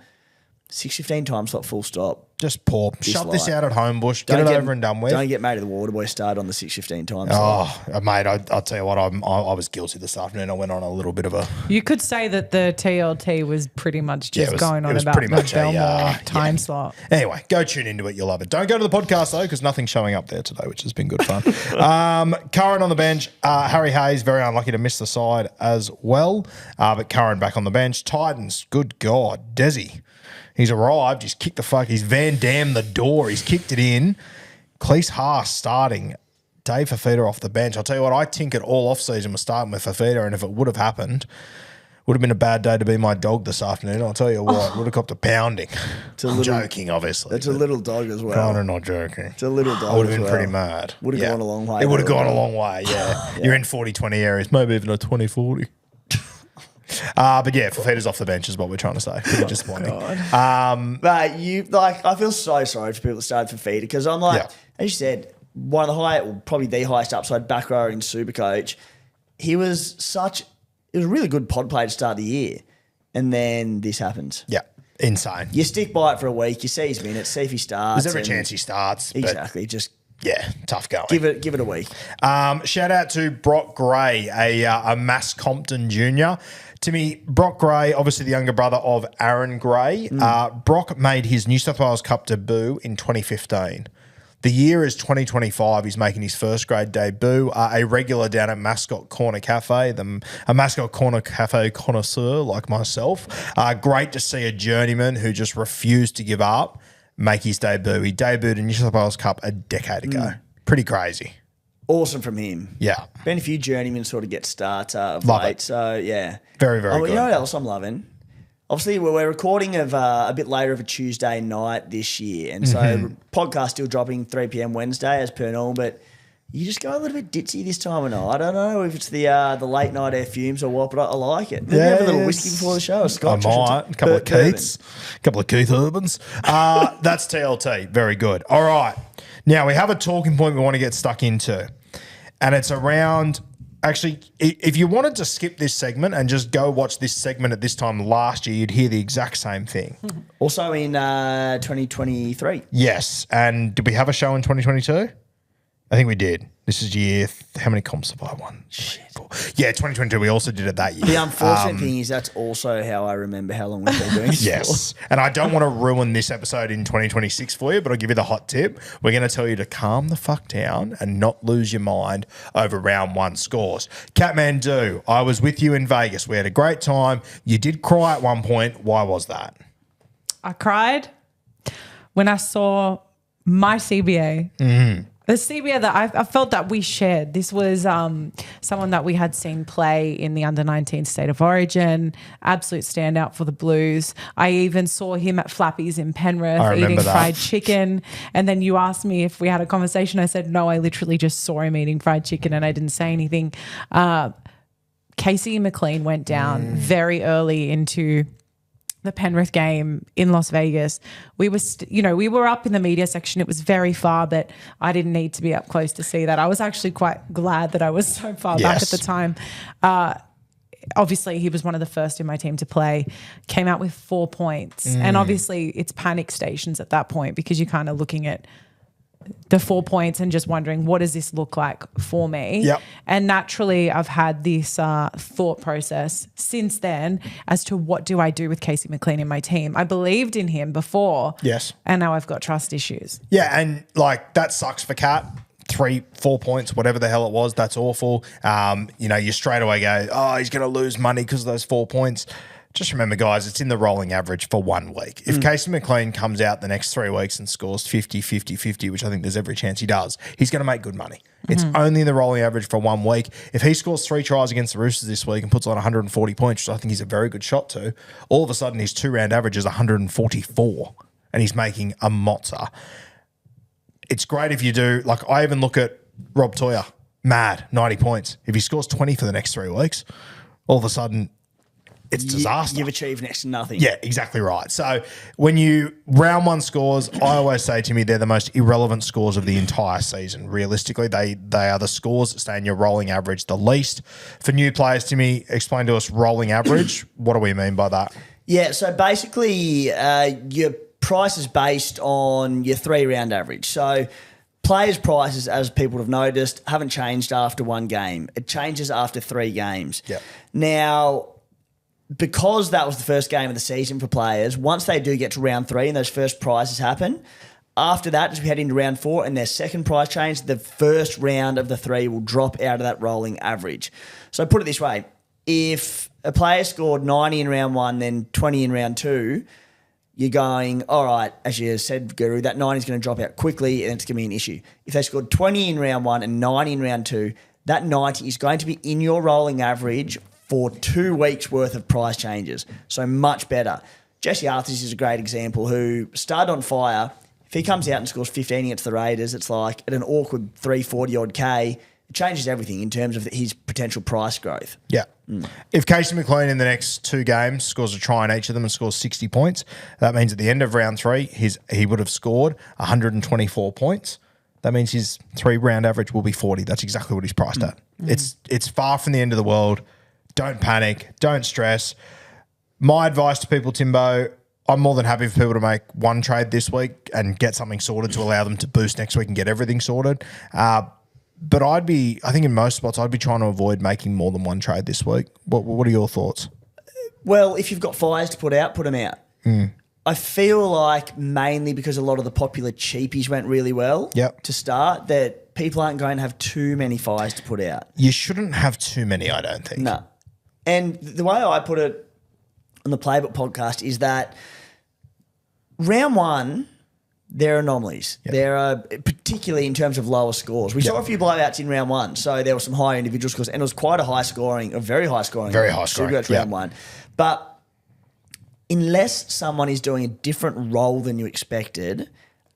6:15 time slot, full stop.
Just poor. Shut this out at home, Bush. Get
Don't
it over and done with.
Don't get made of the Waterboy started on the 6:15 time slot.
Oh, mate, I'll tell you what, I was guilty this afternoon. I went on a little bit of a...
You could say that the TLT was pretty much just going on about
pretty
the
much
Belmore time slot.
Anyway, go tune into it. You'll love it. Don't go to the podcast, though, because nothing's showing up there today, which has been good fun. Curran on the bench. Harry Hayes, very unlucky to miss the side as well. But Curran back on the bench. Titans, good God. Desi. He's arrived. He's kicked the fuck. He's Van Damme the door. He's kicked it in. Cleese Haas starting. Dave Fafita off the bench. I'll tell you what, I tinkered all off-season was starting with Fafita, and if it would have happened, would have been a bad day to be my dog this afternoon. I'll tell you what, would have copped a pounding. I'm joking, obviously.
It's a little dog as well.
Kind of not joking.
It's a little dog.
I would have been pretty mad.
Would have gone a long way.
It would have gone a long way, yeah. You're in 40-20 areas, maybe even a 20-40. But yeah, Fafita's off the bench is what we're trying to say. Pretty disappointing.
But I feel so sorry for people that started Fafita because I'm like, as you said, one of the probably the highest upside back rower in SuperCoach. It was a really good pod play to start the year, and then this happens.
Yeah, insane.
You stick by it for a week, you see his minutes, see if he starts.
There's every chance he starts.
Exactly, just.
Yeah, tough going.
Give it a week.
Shout out to Brock Gray, a Mass Compton junior. Timmy, Brock Gray, obviously the younger brother of Aaron Gray. Brock made his New South Wales Cup debut in 2015. The year is 2025. He's making his first grade debut. A regular down at Mascot Corner Cafe, a Mascot Corner Cafe connoisseur like myself. Great to see a journeyman who just refused to give up make his debut. He debuted in New South Wales Cup a decade ago. Pretty crazy.
Awesome from him.
Yeah.
Been a few journeymen sort of get starts of
Love
late.
it.
So, yeah.
Very, very good.
You know what else I'm loving? Obviously, we're recording a bit later of a Tuesday night this year. And so podcast still dropping 3 p.m. Wednesday as per normal, but you just go a little bit ditzy this time of night. I don't know if it's the late night air fumes or what, but I like it. Maybe have a little whiskey before the show, a scotch.
I might. A couple of Keiths. A couple of Keith Urbans. That's TLT. Very good. All right. Now, we have a talking point we want to get stuck into, and it's around... Actually, if you wanted to skip this segment and just go watch this segment at this time last year, you'd hear the exact same thing.
Also in 2023.
Yes. And did we have a show in 2022? I think we did. This is year... How many comps have I won? Shit. Yeah, 2022. We also did it that year.
The unfortunate thing is that's also how I remember how long we've been doing this
Yes. And I don't want to ruin this episode in 2026 for you, but I'll give you the hot tip. We're going to tell you to calm the fuck down and not lose your mind over round one scores. Catmandu, I was with you in Vegas. We had a great time. You did cry at one point. Why was that?
I cried when I saw my CBA. The CBA that I felt that we shared. This was someone that we had seen play in the under-19 State of Origin, absolute standout for the Blues. I even saw him at Flappy's in Penrith eating fried chicken. And then you asked me if we had a conversation. I said, no, I literally just saw him eating fried chicken and I didn't say anything. Casey McLean went down very early into the Penrith game in Las Vegas. We were, we were up in the media section. It was very far, but I didn't need to be up close to see that. I was actually quite glad that I was so far back at the time. Obviously, he was one of the first in my team to play, came out with 4 points. And obviously, it's panic stations at that point because you're kind of looking at the 4 points and just wondering, what does this look like for me?
Yep.
And naturally, I've had this thought process since then as to what do I do with Casey McLean in my team. I believed in him before. Yes. And now I've got trust issues.
Yeah, and that sucks for Cat. 3-4 points, whatever the hell it was, that's awful. You straight away go, oh, he's going to lose money because of those 4 points. Just remember, guys, it's in the rolling average for 1 week. If Casey McLean comes out the next 3 weeks and scores 50, 50, 50, which I think there's every chance he does, he's going to make good money. It's only the rolling average for 1 week. If he scores 3 tries against the Roosters this week and puts on 140 points, which I think he's a very good shot to, all of a sudden his 2-round average is 144 and he's making a mozza. It's great if you do, I even look at Rob Toya, mad, 90 points. If he scores 20 for the next 3 weeks, all of a sudden it's disaster.
You've achieved next to nothing.
Yeah, exactly right. So when you round one scores, I always say, Timmy, they're the most irrelevant scores of the entire season. Realistically, they are the scores that stay in your rolling average the least. For new players, Timmy, explain to us rolling average. What do we mean by that?
Yeah, so basically your price is based on your 3-round average. So players' prices, as people have noticed, haven't changed after one game. It changes after 3 games.
Yep.
Now, because that was the first game of the season for players, once they do get to round 3 and those first prizes happen, after that, as we head into round 4 and their second prize change, the first round of the 3 will drop out of that rolling average. So put it this way, if a player scored 90 in round 1, then 20 in round 2, you're going, all right, as you said, Guru, that 90 is going to drop out quickly and it's going to be an issue. If they scored 20 in round 1 and 90 in round 2, that 90 is going to be in your rolling average for 2 weeks worth of price changes. So much better. Jesse Arthurs is a great example who started on fire. If he comes out and scores 15 against the Raiders, it's like at an awkward 340-odd K, it changes everything in terms of his potential price growth.
Yeah. If Casey McLean in the next 2 games scores a try in each of them and scores 60 points, that means at the end of round 3, he would have scored 124 points. That means his 3-round average will be 40. That's exactly what he's priced at. It's far from the end of the world. Don't panic. Don't stress. My advice to people, Timbo, I'm more than happy for people to make one trade this week and get something sorted to allow them to boost next week and get everything sorted. But I think in most spots, I'd be trying to avoid making more than one trade this week. What are your thoughts?
Well, if you've got fires to put out, put them out. I feel like mainly because a lot of the popular cheapies went really well to start, that people aren't going to have too many fires to put out.
You shouldn't have too many, I don't think.
No. And the way I put it on the Playbook podcast is that round 1, they're anomalies.
Yep.
There are, particularly in terms of lower scores. We saw a few blowouts in round 1, so there were some high individual scores, and it was quite a very high scoring. Very high scoring. Round 1. But unless someone is doing a different role than you expected,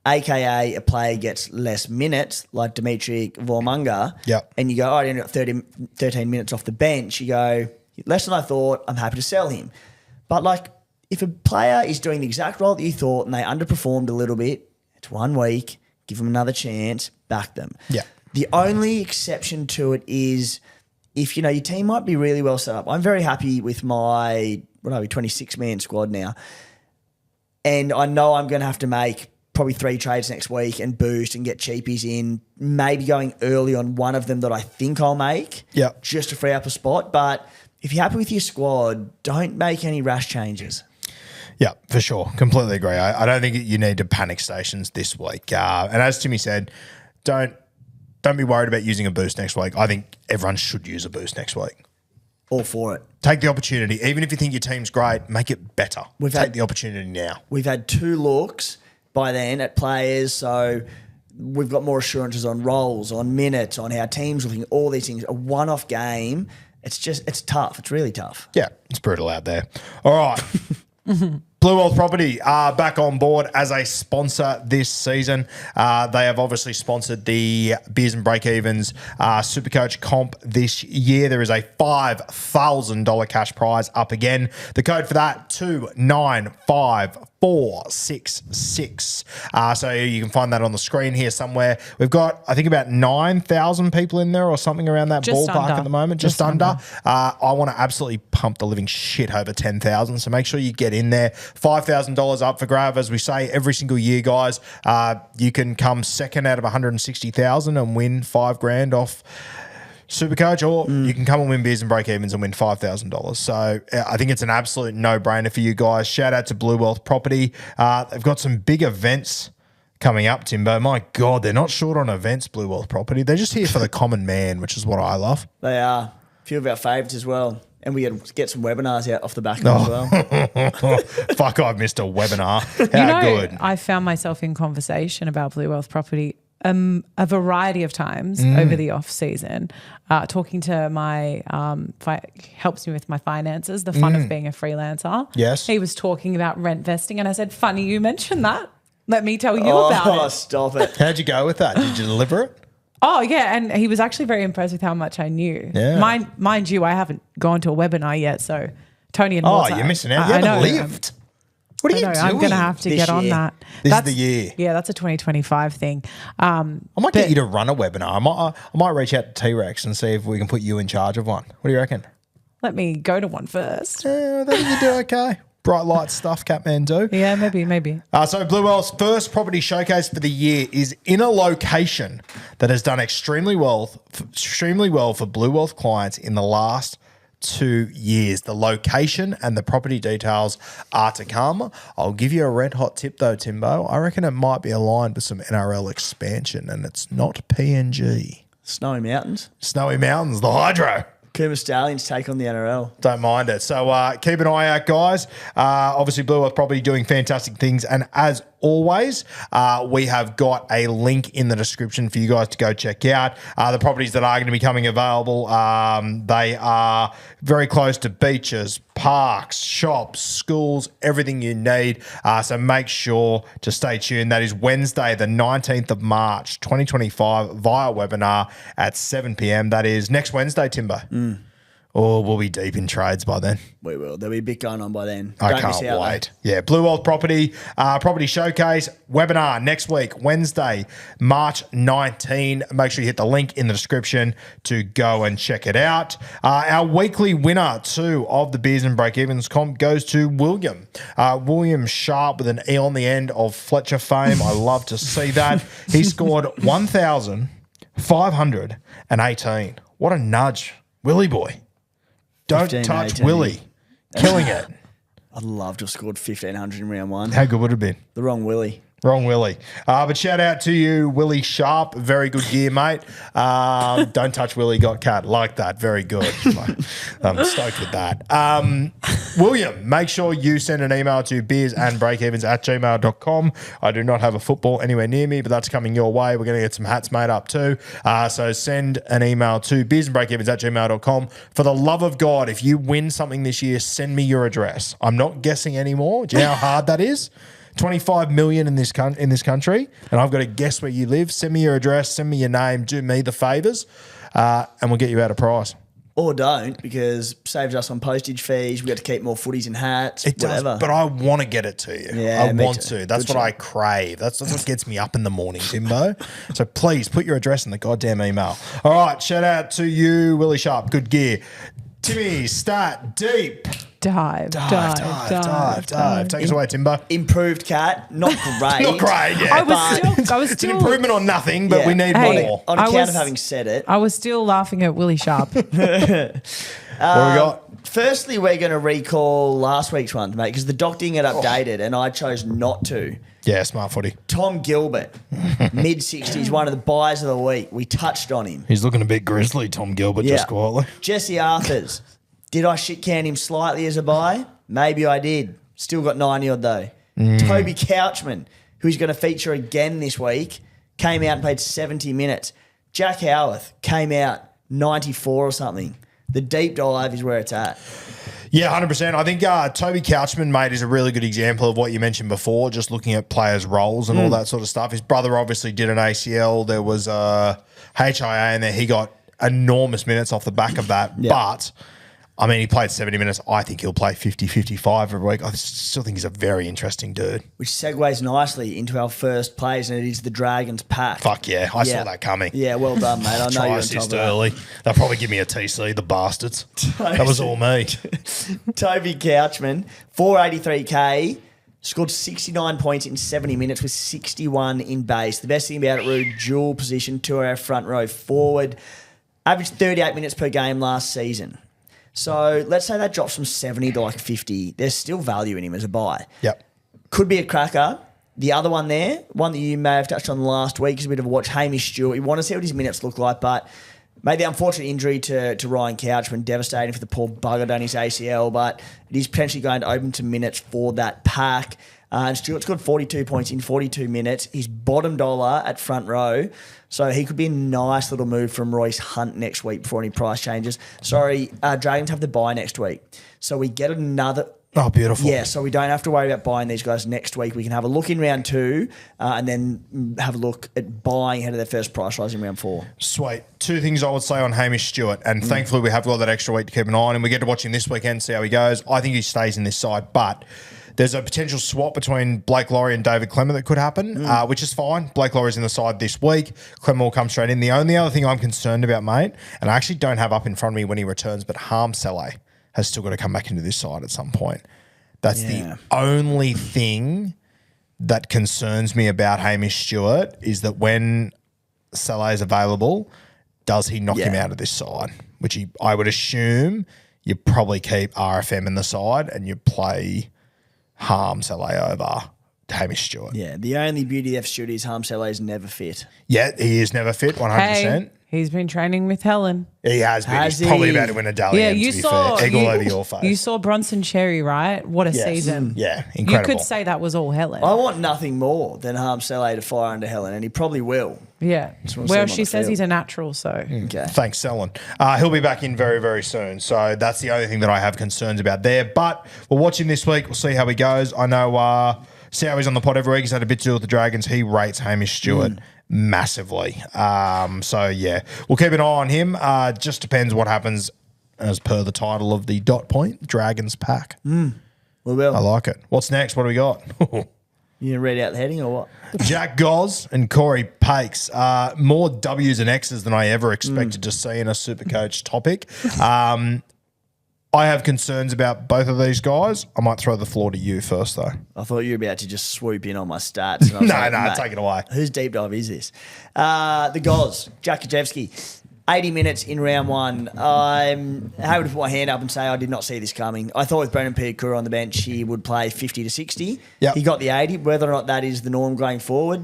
aka a player gets less minutes, like Dimitri Vormunga, and you go, oh, I only got 13 minutes off the bench, you go, less than I thought, I'm happy to sell him. But like, if a player is doing the exact role that you thought and they underperformed a little bit, it's 1 week, give them another chance, back them.
Yeah.
The only exception to it is if, your team might be really well set up. I'm very happy with my, 26-man squad now. And I know I'm going to have to make probably 3 trades next week and boost and get cheapies in, maybe going early on one of them that I think I'll make just to free up a spot. But if you're happy with your squad, don't make any rash changes.
Yeah, for sure. Completely agree. I don't think you need to panic stations this week. And as Timmy said, don't be worried about using a boost next week. I think everyone should use a boost next week.
All for it.
Take the opportunity. Even if you think your team's great, make it better. Take the opportunity now.
We've had 2 looks by then at players, so we've got more assurances on roles, on minutes, on how teams looking, all these things. A one-off game, it's tough. It's really tough.
Yeah, it's brutal out there. All right. Bluewealth Property are back on board as a sponsor this season. They have obviously sponsored the Beers and Breakevens SuperCoach comp this year. There is a $5,000 cash prize up again. The code for that, 295466. So you can find that on the screen here somewhere. We've got, I think, about 9,000 people in there or something around that ballpark at the moment. Just under. I want to absolutely pump the living shit over 10,000. So make sure you get in there. $5,000 up for grab, as we say every single year, guys. You can come second out of 160,000 and win $5,000 off SuperCoach, or you can come and win Beers and Breakevens and win $5,000. So I think it's an absolute no-brainer for you guys. Shout out to Bluewealth Property. They've got some big events coming up, Timbo. My God, they're not short on events, Bluewealth Property. They're just here for the common man, which is what I love.
They are. A few of our favourites as well. And we get some webinars out off the back of them as well.
Fuck, I've missed a webinar. How good.
I found myself in conversation about Bluewealth Property a variety of times over the off season, talking to my helps me with my finances, the fun of being a freelancer.
Yes.
He was talking about rent vesting, and I said, funny you mentioned that. Let me tell you about it.
Oh, stop it.
How'd you go with that? Did you deliver it?
Oh, yeah, and he was actually very impressed with how much I knew.
Yeah.
Mind you, I haven't gone to a webinar yet, so Tony and
Oh,
Walter.
you're missing out.
I
You haven't
know.
lived. What are you doing?
I'm going to have to
This
get on
year.
that.
This is the year.
Yeah, that's a 2025 thing.
I might get you to run a webinar. I might reach out to T-Rex and see if we can put you in charge of one. What do you reckon?
Let me go to one first.
I think you do okay. Bright light stuff, Catman do.
Yeah, maybe.
So Bluewealth's first property showcase for the year is in a location that has done extremely well for Bluewealth clients in the last 2 years. The location and the property details are to come. I'll give you a red hot tip though, Timbo. I reckon it might be aligned with some NRL expansion, and it's not PNG.
Snowy Mountains.
Snowy Mountains, the Hydro.
Cooma Stallions take on the NRL.
Don't mind it. So keep an eye out, guys. Obviously, Bluewealth Property doing fantastic things. And as always, we have got a link in the description for you guys to go check out. The properties that are going to be coming available, they are very close to beaches, parks, shops, schools, everything you need. So make sure to stay tuned. That is Wednesday, the 19th of March, 2025, via webinar at 7 p.m. That is next Wednesday, Timbo. Or we'll be deep in trades by then.
We will. There'll be a bit going on by then.
I
Don't miss
can't
out,
wait. Yeah, Bluewealth Property, Property Showcase, webinar next week, Wednesday, March 19. Make sure you hit the link in the description to go and check it out. Our weekly winner, too, of the Beers and Breakevens comp goes to William. William Sharp with an E on the end of Fletcher fame. I love to see that. He scored 1,518. What a nudge. Willie boy. Don't
15,
touch
18.
Willie. Killing it.
I'd love to have scored 1,500 in round one.
How good would it have been?
The wrong Willie.
Wrong Willie. But shout out to you, Willie Sharp. Very good gear, mate. Don't touch Willie, got cat. Like that. Very good. I'm stoked with that. William, make sure you send an email to beersandbreakevens@gmail.com. I do not have a football anywhere near me, but that's coming your way. We're going to get some hats made up too. So send an email to beersandbreakevens@gmail.com. For the love of God, if you win something this year, send me your address. I'm not guessing anymore. Do you know how hard that is? 25 million in this country, and I've got to guess where you live. Send me your address, send me your name, do me the favours, and we'll get you out a prize.
Or don't, because saves us on postage fees. We got to keep more footies and hats,
It
whatever.
does, but I want to get it to you.
Yeah,
I
me
want
too.
to. That's
Good
what
show.
I crave. That's what gets me up in the morning, Timbo. So please put your address in the goddamn email. All right, shout out to you, Willie Sharp. Good gear. Timmy, start deep.
Dive.
Take us away, Timbo.
Improved cat, not great.
Not great, yeah.
I was
It's an
still
improvement on nothing, but
Yeah.
we need
Hey,
more.
On
I
account
was-
of having said it.
I was still laughing at Willie Sharp.
What do we got?
Firstly, we're going to recall last week's one, mate, because the doc didn't get updated, and I chose not to.
Yeah, smart footy.
Tom Gilbert, mid-60s, one of the buys of the week. We touched on him.
He's looking a bit grizzly, Tom Gilbert, just quietly.
Jesse Arthurs. Did I shit can him slightly as a buy? Maybe I did. Still got 90 odd though. Toby Couchman, who's going to feature again this week, came out and played 70 minutes. Jack Howarth came out 94 or something. The deep dive is where it's at.
Yeah, 100%. I think Toby Couchman, mate, is a really good example of what you mentioned before, just looking at players' roles and all that sort of stuff. His brother obviously did an ACL. There was a HIA in there. He got enormous minutes off the back of that.
Yeah.
But, I mean, he played 70 minutes. I think he'll play 50, 55 every week. I still think he's a very interesting dude.
Which segues nicely into our first plays, and it is the Dragons pack.
Fuck yeah. I saw that coming.
Yeah, well done, mate. I know
Try
you're on
assist
top of that.
early. They'll probably give me a TC, the bastards. That was all me.
Toby Couchman, 483k, scored 69 points in 70 minutes with 61 in base. The best thing about it, Rude, dual position to our front row forward. Averaged 38 minutes per game last season. So let's say that drops from 70 to like 50. There's still value in him as a buy.
Yep.
Could be a cracker. The other one there, one that you may have touched on last week, is a bit of a watch. Hamish Stewart. You want to see what his minutes look like, but made the unfortunate injury to Ryan Couchman, devastating for the poor bugger done his ACL, but it is potentially going to open to minutes for that pack. And Stewart's got 42 points in 42 minutes. He's bottom dollar at front row, so he could be a nice little move from Royce Hunt next week before any price changes. Sorry, Dragons have the bye next week. So we get another...
Oh, beautiful.
Yeah, so we don't have to worry about buying these guys next week. We can have a look in round 2 and then have a look at buying ahead of their first price rise in round 4.
Sweet. 2 things I would say on Hamish Stewart, and thankfully we have got that extra week to keep an eye on, and we get to watch him this weekend, see how he goes. I think he stays in this side, but there's a potential swap between Blake Laurie and David Clemmer that could happen, which is fine. Blake Laurie's in the side this week. Clemmer will come straight in. The only other thing I'm concerned about, mate, and I actually don't have up in front of me when he returns, but Harm Saleh has still got to come back into this side at some point. That's the only thing that concerns me about Hamish Stewart is that when Saleh is available, does he knock him out of this side? Which I would assume you probably keep RFM in the side and you play Harm Saleh over Hamish Stewart.
Yeah, the only beauty of Stewart is Harm Saleh is never fit.
Yeah, he is never fit, 100%.
Hey, he's been training with Helen.
He has been.
Has
He's probably
he?
about to win a Dally
Yeah,
M,
you
to be
saw
fair. Egg all over your face.
You saw Bronson Cherry, right? What a season!
Yeah, incredible.
You could say that was all Helen.
I want nothing more than Harm Saleh to fire under Helen, and he probably will.
Yeah.
wanna see
Well,
him on
she
the
says
field.
he's a natural, so
Okay.
Thanks, Selwyn. He'll be back in very, very soon. So that's the only thing that I have concerns about there. But we'll watch him this week. We'll see how he goes. I know, see how he's on the pod every week. He's had a bit to do with the Dragons. He rates Hamish Stewart massively. So, yeah, we'll keep an eye on him. Just depends what happens as per the title of the Dot Point Dragons pack.
We will.
I like it. What's next? What do we got?
You gonna read out the heading or what?
Jack Goz and Corey Pakes. More W's and X's than I ever expected to see in a Supercoach topic. I have concerns about both of these guys. I might throw the floor to you first, though.
I thought you were about to just swoop in on my stats. And I was
No,
like,
no,
mate,
take it away.
Whose deep dive is this? The Goz, Jack Kajewski. 80 minutes in round 1. I'm happy to put my hand up and say I did not see this coming. I thought with Brendan Piakura on the bench, he would play 50 to 60.
Yep.
He got the 80. Whether or not that is the norm going forward,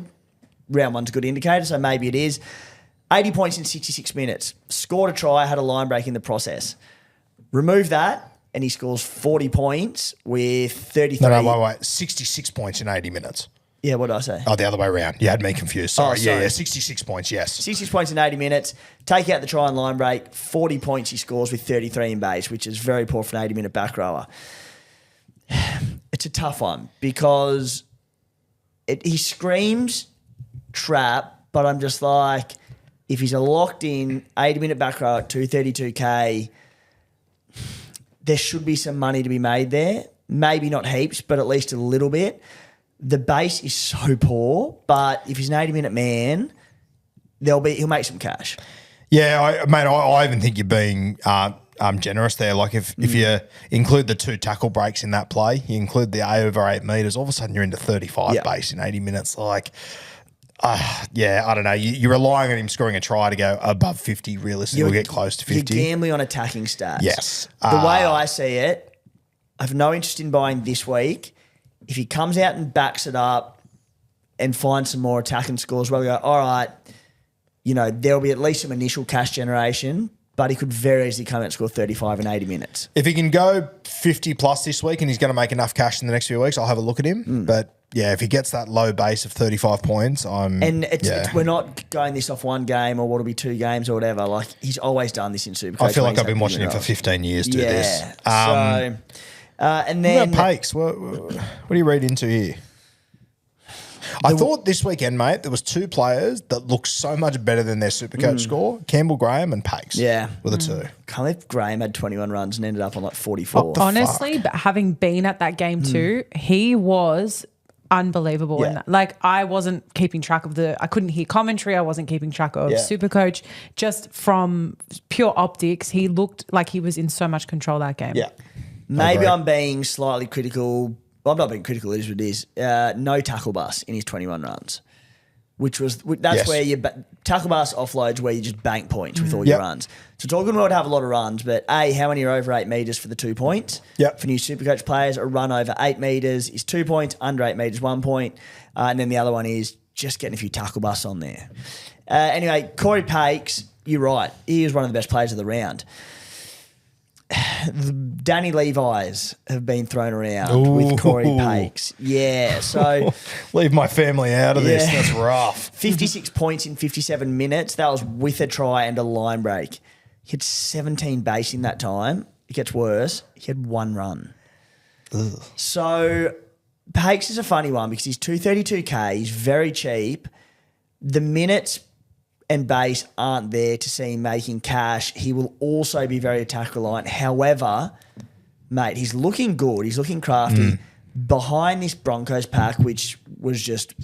round 1's a good indicator, so maybe it is. 80 points in 66 minutes. Scored a try, had a line break in the process. Remove that, and he scores 40 points with 33.
No, wait. 66 points in 80 minutes.
Yeah, what did I say?
Oh, the other way around. You had me confused. Sorry.
sorry.
Yeah, 66 points, yes.
66 points in 80 minutes. Take out the try and line break. 40 points he scores with 33 in base, which is very poor for an 80-minute back rower. It's a tough one because he screams trap, but I'm just like, if he's a locked-in 80-minute back rower at 232K, there should be some money to be made there. Maybe not heaps, but at least a little bit. The base is so poor, but if he's an 80-minute man, he'll make some cash.
Yeah, I even think you're being generous there. Like if you include the 2 tackle breaks in that play, you include the over 8 metres, all of a sudden you're into 35 base in 80 minutes. Like, I don't know. You're relying on him scoring a try to go above 50. Realistically, we'll get close to 50.
You're gambling on attacking stats.
Yes.
The way I see it, I have no interest in buying this week. If he comes out and backs it up and finds some more attacking scores, well, we go, all right, there'll be at least some initial cash generation, but he could very easily come out and score 35 in 80 minutes.
If he can go 50 plus this week and he's going to make enough cash in the next few weeks, I'll have a look at him. But yeah, if he gets that low base of 35 points,
we're not going this off one game or what'll be 2 games or whatever. Like, he's always done this in Supercoach.
I feel like I've been watching him for 15 years do this.
And then
what about Pakes? What do you read into here? I thought this weekend, mate, there was 2 players that looked so much better than their Supercoach score. Campbell Graham and Pakes.
Yeah.
Were the 2.
Can't believe Graham had 21 runs and ended up on like 44.
honestly, but having been at that game too, he was unbelievable.
Yeah.
Like, I wasn't keeping track of I couldn't hear commentary. I wasn't keeping track of Supercoach. Just from pure optics, he looked like he was in so much control that game.
Yeah.
Maybe I'm being slightly critical. Well, I'm not being critical. It is what it is. No tackle bus in his 21 runs, that's where you tackle bus offloads where you just bank points with all your runs. So it's all good and well to have a lot of runs, but how many are over 8 metres for the 2 points?
Yep.
For new Supercoach players, a run over 8 metres is 2 points, under 8 metres 1 point, and then the other one is just getting a few tackle bus on there. Anyway, Corey Pakes, you're right. He is one of the best players of the round. The Danny Levi's have been thrown around with Corey Pakes. Yeah, so...
Leave my family out of this. That's rough.
56 points in 57 minutes. That was with a try and a line break. He had 17 base in that time. It gets worse. He had 1 run. So Pakes is a funny one because he's 232K. He's very cheap. The minutes and base aren't there to see him making cash. He will also be very attack reliant. However, mate, he's looking good. He's looking crafty. Behind this Broncos pack, which was just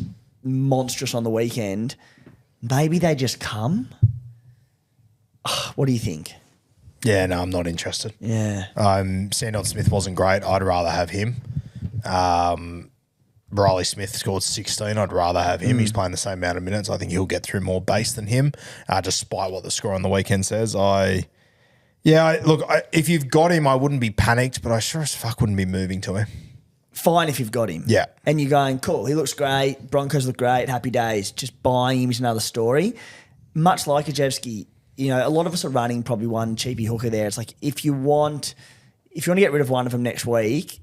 monstrous on the weekend, maybe they just come. What do you think?
Yeah, no, I'm not interested.
Yeah.
Sandon Smith wasn't great. I'd rather have him. Riley Smith scored 16. I'd rather have him. He's playing the same amount of minutes. I think he'll get through more base than him, despite what the score on the weekend says. If you've got him, I wouldn't be panicked, but I sure as fuck wouldn't be moving to him.
Fine if you've got him.
Yeah.
And you're going, cool, he looks great. Broncos look great. Happy days. Just buying him is another story. Much like Ajevsky, a lot of us are running probably one cheapy hooker there. It's like if you want to get rid of one of them next week,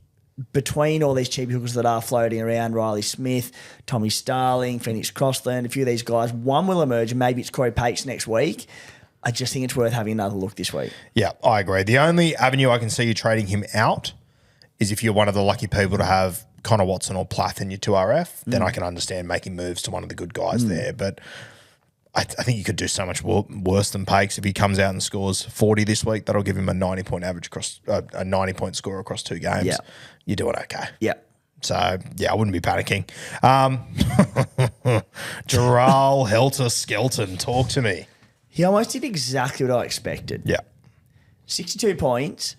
between all these cheapy hookers that are floating around, Riley Smith, Tommy Starling, Phoenix Crossland, a few of these guys, one will emerge and maybe it's Corey Pakes next week. I just think it's worth having another look this week.
Yeah, I agree. The only avenue I can see you trading him out is if you're one of the lucky people to have Connor Watson or Plath in your 2RF, then I can understand making moves to one of the good guys there. But I think you could do so much worse than Pakes. If he comes out and scores 40 this week, that'll give him a 90-point average across a 90-point score across 2 games.
Yeah.
You're doing okay.
Yeah.
So, yeah, I wouldn't be panicking. Gerald Helter Skelton, talk to me.
He almost did exactly what I expected.
Yeah.
62 points.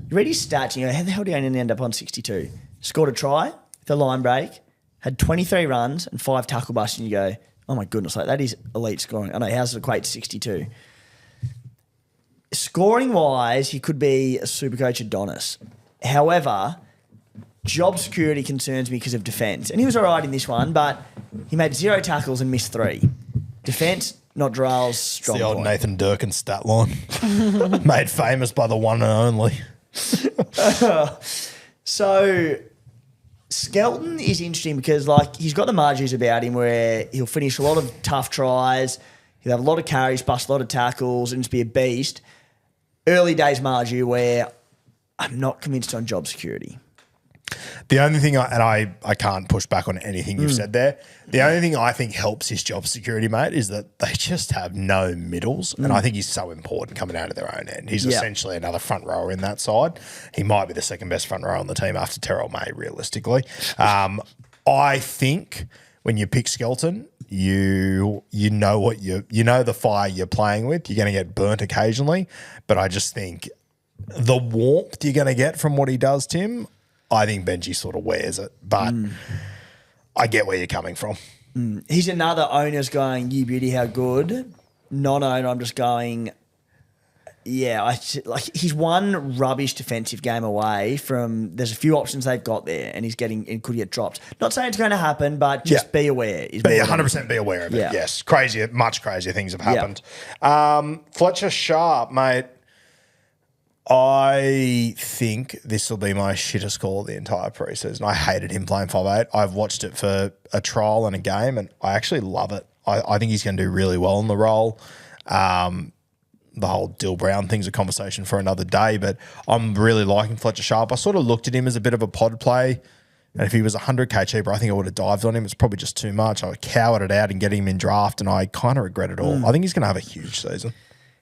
You read his stats, and you go, how the hell do you only end up on 62? Scored a try, the line break, had 23 runs and 5 tackle busts, and you go, oh my goodness, that is elite scoring. I know, how does it equate to 62? Scoring-wise, he could be a SuperCoach Adonis. However, job security concerns me because of defence. And he was all right in this one, but he made 0 tackles and missed 3. Defence, not Drell's strong
The old
point.
Nathan Durkin stat line. Made famous by the one and only.
So Skelton is interesting because he's got the margins about him where he'll finish a lot of tough tries, he'll have a lot of carries, bust a lot of tackles, and just be a beast. Early days Marju where I'm not convinced on job security.
The only thing, I can't push back on anything you've said there, the only thing I think helps his job security, mate, is that they just have no middles. And I think he's so important coming out of their own end. He's essentially another front rower in that side. He might be the second best front rower on the team after Terrell May, realistically. I think when you pick Skelton, you know what you know the fire you're playing with. You're going to get burnt occasionally, but I just think the warmth you're going to get from what he does, Tim, I think Benji sort of wears it, but I get where you're coming from.
He's another owner's going, you beauty, how good. Non-owner, I'm just going, he's one rubbish defensive game away from, there's a few options they've got there and and could get dropped. Not saying it's going to happen, but just be aware.
100% be aware of it, yes. Much crazier things have happened. Fletcher Sharp, mate. I think this will be my shittest call of the entire preseason. I hated him playing 5'8". I've watched it for a trial and a game, and I actually love it. I think he's going to do really well in the role. The whole Dill Brown thing's a conversation for another day, but I'm really liking Fletcher Sharp. I sort of looked at him as a bit of a pod play, and if he was 100K cheaper, I think I would have dived on him. It's probably just too much. I cowered it out and get him in draft, and I kind of regret it all. I think he's going to have a huge season.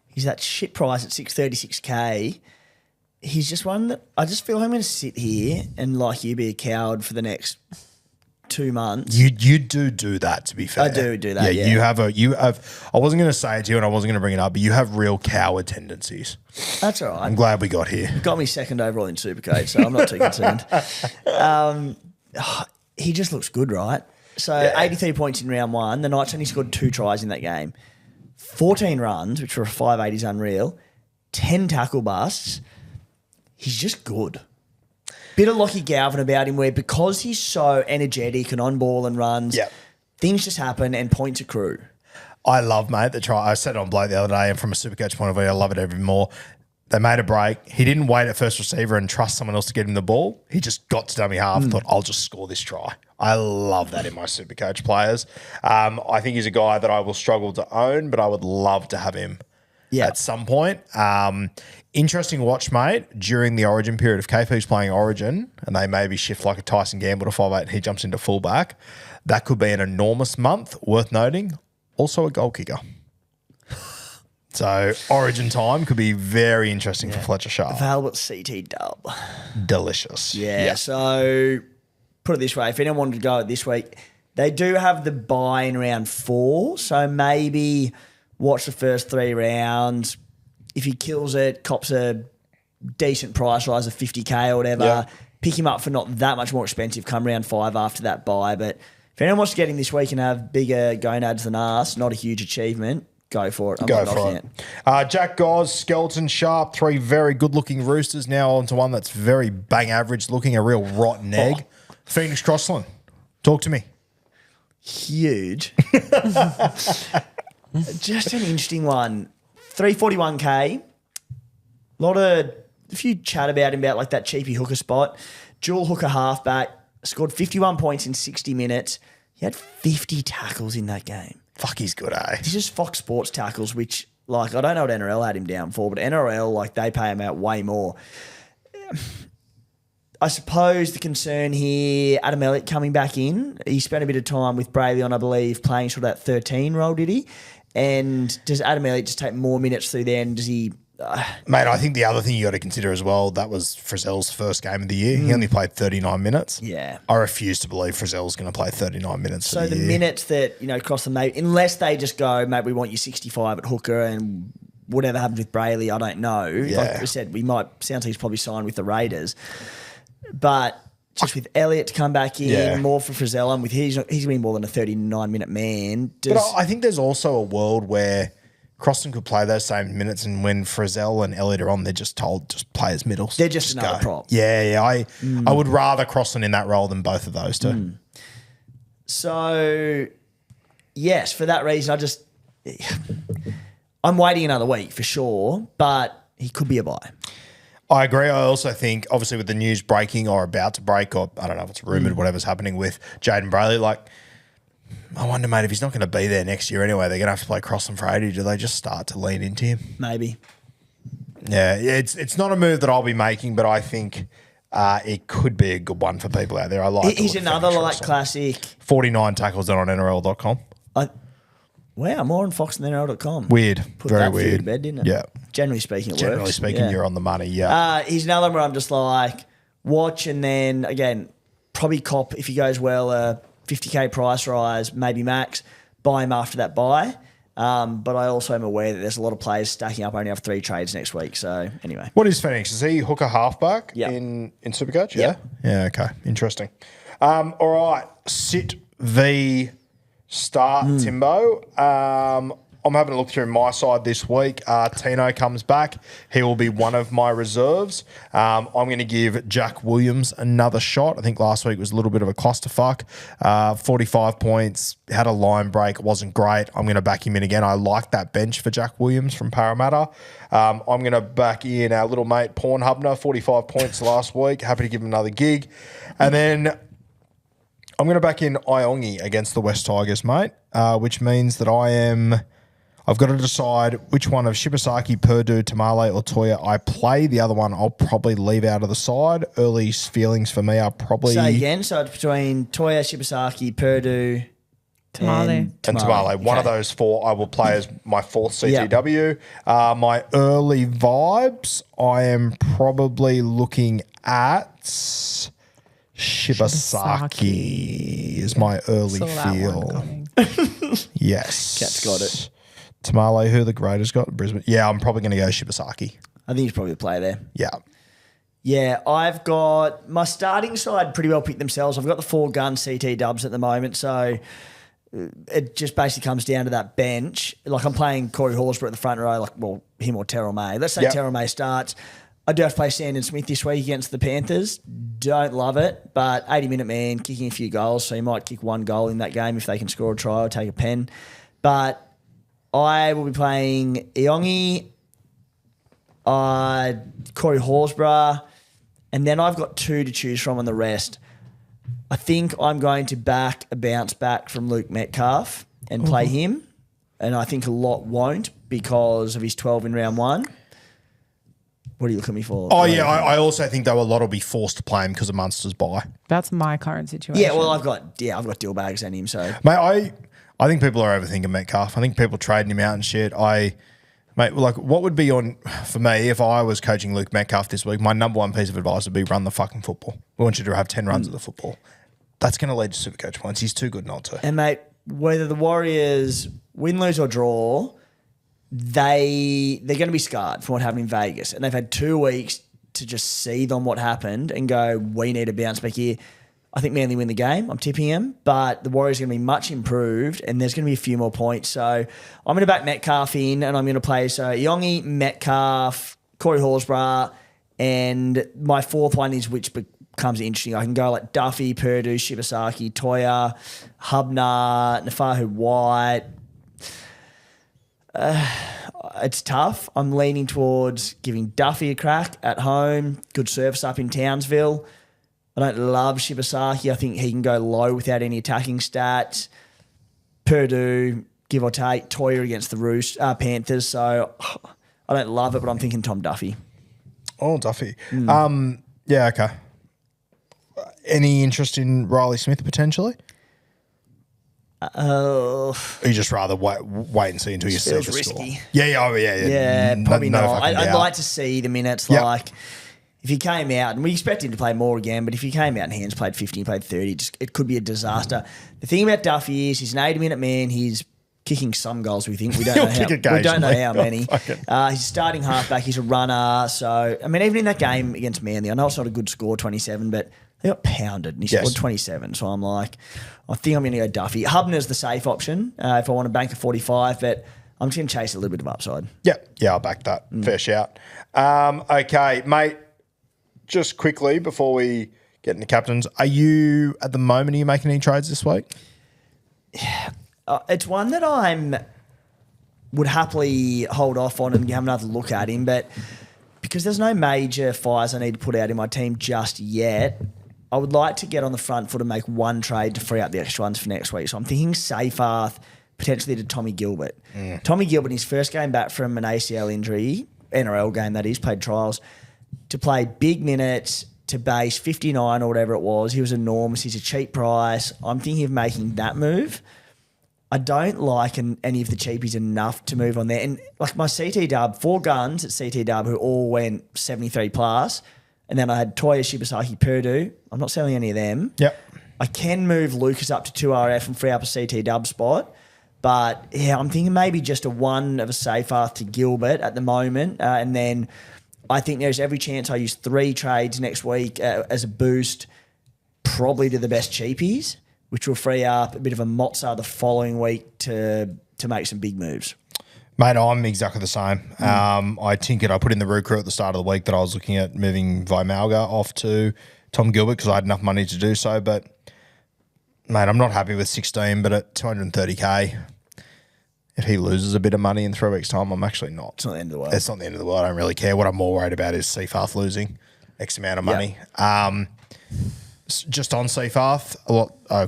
He's that shit price at 636K. He's just one that I just feel I'm going to sit here and be a coward for the next 2 months.
You do that, to be fair.
I do that. Yeah.
You have. I wasn't going to say it to you, and I wasn't going to bring it up, but you have real coward tendencies.
That's all right.
I'm glad we got here.
Got me second overall in SuperCoach, so I'm not too concerned. He just looks good, right? So 83 points in round 1. The Knights only scored 2 tries in that game. 14 runs, which for a 5'8" is unreal. 10 tackle busts. He's just good. Bit of Lockie Galvin about him where because he's so energetic and on ball and runs, things just happen and points accrue.
I love, mate, the try. I said it on Blake the other day, and from a SuperCoach point of view, I love it even more. They made a break. He didn't wait at first receiver and trust someone else to get him the ball. He just got to dummy half and thought, I'll just score this try. I love that in my SuperCoach players. I think he's a guy that I will struggle to own, but I would love to have him at some point. Interesting watch, mate, during the Origin period. If KP's playing Origin and they maybe shift like a Tyson Gamble to 5'8" and he jumps into fullback, that could be an enormous month, worth noting. Also a goal kicker. So Origin time could be very interesting for Fletcher Sharp.
Available at CT Dub.
Delicious.
Yeah, so put it this way. If anyone wanted to go it this week, they do have the bye in round 4. So maybe watch the first 3 rounds. If he kills it, cops a decent price rise of 50K or whatever.
Yeah.
Pick him up for not that much more expensive come round 5 after that bye. But if anyone wants to get him this week and have bigger gonads than us, not a huge achievement, go for it. I'm
Go
not
for
knocking
it. Jack Goz, Skeleton Sharp, 3 very good-looking Roosters. Now onto one that's very bang average looking, a real rotten egg. Phoenix Crossland, talk to me.
Huge. Just an interesting one. 341K. A few chat about him about like that cheapy hooker spot. Dual hooker halfback. Scored 51 points in 60 minutes. He had 50 tackles in that game.
Fuck, he's good, eh?
He's just Fox Sports tackles, which, like, I don't know what NRL had him down for, but NRL, like, they pay him out way more. I suppose the concern here, Adam Elliott coming back in. He spent a bit of time with Braylon, I believe, playing sort of that 13 role, did he? And does Adam Elliott just take more minutes through there? And does he...
Mate, I think the other thing you got to consider as well, that was Frizzell's first game of the year. He only played 39 minutes.
Yeah.
I refuse to believe Frizzell's going to play 39 minutes
So the
year.
minutes that, cross the mate, unless they just go, mate, we want you 65 at hooker and whatever happens with Brayley, I don't know.
Yeah.
Like I said, sounds like he's probably signed with the Raiders. But just with Elliott to come back in, more for Frizzell, and with he's going to be more than a 39-minute man.
But I think there's also a world where Croston could play those same minutes, and when Frizzell and Elliott are on, they're just told just play as middles.
They're just another
go.
prop.
Yeah. I would rather Croston in that role than both of those two.
So, yes, for that reason, I'm waiting another week for sure, but he could be a buy.
I agree. I also think, obviously, with the news breaking or about to break, or I don't know if it's rumoured, whatever's happening with Jaden Brayley, like, I wonder, mate, if he's not going to be there next year anyway, they're going to have to play Crossland for 80. Do they just start to lean into him?
Maybe.
Yeah, it's not a move that I'll be making, but I think it could be a good one for people out there. I like.
He's another classic.
49 tackles done on NRL.com.
Wow, more on foxandnrl.com.
Weird.
Put
Very
that
weird.
fear to bed, didn't it?
Yeah.
Generally speaking, it works.
You're on the money, yeah.
He's another one where I'm just like, watch, and then, again, probably cop, if he goes well, a 50K price rise, maybe max, buy him after that buy. But I also am aware that there's a lot of players stacking up. I only have 3 trades next week. So, anyway.
What is Phoenix? Is he hooker halfback
Yep.
in SuperCoach? Yeah?
Yep.
Yeah, okay. Interesting. All right. Sit V Start, Timbo. I'm having a look through my side this week. Tino comes back. He will be one of my reserves. I'm going to give Jack Williams another shot. I think last week was a little bit of a clusterfuck. 45 points, had a line break, wasn't great. I'm going to back him in again. I like that bench for Jack Williams from Parramatta. I'm going to back in our little mate Pornhubner, 45 points last week. Happy to give him another gig. And then I'm going to back in Iongi against the West Tigers, mate, which means that I've got to decide which one of Shibasaki, Purdue, Tamale, or Toya I play. The other one I'll probably leave out of the side. Early feelings for me are probably...
Say again, so it's between Toya, Shibasaki, Purdue,
Tamale.
and Tamale. One of those 4 I will play as my 4th CTW. My early vibes, I am probably looking at... Shibasaki is my early
Saw that one
feel.
coming.
Yes.
Cat's got it.
Tamale, who the greatest got? Brisbane. Yeah, I'm probably going to go Shibasaki.
I think he's probably the player there.
Yeah.
Yeah, I've got my starting side pretty well picked themselves. I've got the 4 gun CT dubs at the moment, so it just basically comes down to that bench. Like I'm playing Corey Horsburgh at the front row, him or Terrell May. Let's say Terrell May starts. I do have to play Sandon Smith this week against the Panthers. Don't love it, but 80-minute man, kicking a few goals, so he might kick 1 goal in that game if they can score a try or take a pen. But I will be playing Iongi, Corey Horsburgh, and then I've got 2 to choose from on the rest. I think I'm going to back a bounce back from Luke Metcalf and play him, and I think a lot won't. because of his 12 in round one. What are you looking at me for?
Oh, yeah. I also think, though, a lot will be forced to play him because of Munster's bye.
That's my current situation.
Yeah, well, I've got Dillbags and him, so.
Mate, I think people are overthinking Metcalf. I think people trading him out and shit. Mate, like, what would be on, for me, if I was coaching Luke Metcalf this week, my number one piece of advice would be run the fucking football. We want you to have 10 runs of the football. That's going to lead to SuperCoach points. He's too good not to.
And, mate, whether the Warriors win, lose, or draw, they're going to be scarred from what happened in Vegas. And they've had 2 weeks to just seethe on what happened and go, we need to bounce back here. I think Manly win the game. I'm tipping him. But the Warriors are going to be much improved and there's going to be a few more points. So I'm going to back Metcalf in and I'm going to play Yongi, Metcalf, Corey Horsburgh, and my fourth one is which becomes interesting. I can go like Duffy, Purdue, Shibasaki, Toya, Hubner, Nafahu White. It's tough. I'm leaning towards giving Duffy a crack at home. Good service up in Townsville. I don't love Shibasaki. I think he can go low without any attacking stats. Purdue, give or take. Toya against the Panthers. So I don't love it, but I'm thinking Tom Duffy.
Oh, Duffy. Yeah, okay. Any interest in Riley Smith potentially? Or you just rather wait and see until you see the
risky.
score? Yeah.
Yeah, probably
no
not.
fucking
I'd
doubt.
like to see the minutes.
Yep.
Like if he came out, and we expect him to play more again, but if he came out and hands played 50, played 30, it could be a disaster. The thing about Duffy is he's an 80-minute man. He's kicking some goals. We think we don't know how many. He's starting halfback. He's a runner. So I mean, even in that game against Manly, I know it's not a good score, 27, but they got pounded and he scored 27. So I'm like, I think I'm going to go Duffy. Hubner's the safe option if I want to bank a 45, but I'm just going to chase a little bit of upside.
Yeah, I'll back that. Fair shout. Okay, mate, just quickly before we get into captains, are you making any trades this week?
It's one that would happily hold off on and have another look at him, but because there's no major fires I need to put out in my team just yet, I would like to get on the front foot and make one trade to free up the extra ones for next week. So I'm thinking Seyfarth, potentially to Tommy Gilbert. Tommy Gilbert, his first game back from an ACL injury, NRL game that is, played trials, to play big minutes, to base 59 or whatever it was. He was enormous. He's a cheap price. I'm thinking of making that move. I don't like any of the cheapies enough to move on there. And like my CT dub, 4 guns at CT dub who all went 73 plus. And then I had Toya, Shibasaki, Purdue. I'm not selling any of them.
Yep.
I can move Lucas up to 2RF and free up a CT dub spot. But yeah, I'm thinking maybe just a one of a Seyfarth to Gilbert at the moment. And then I think there's every chance I use 3 trades next week as a boost, probably to the best cheapies, which will free up a bit of a mozza the following week to make some big moves.
Mate, I'm exactly the same. I tinkered. I put in the root crew at the start of the week that I was looking at moving Vimalga off to Tom Gilbert because I had enough money to do so. But, mate, I'm not happy with 16, but at 230K, if he loses a bit of money in 3 weeks' time, I'm actually not.
It's not the end of the world.
It's not the end of the world. I don't really care. What I'm more worried about is Seyfarth losing X amount of money.
Yep.
Just on Seyfarth,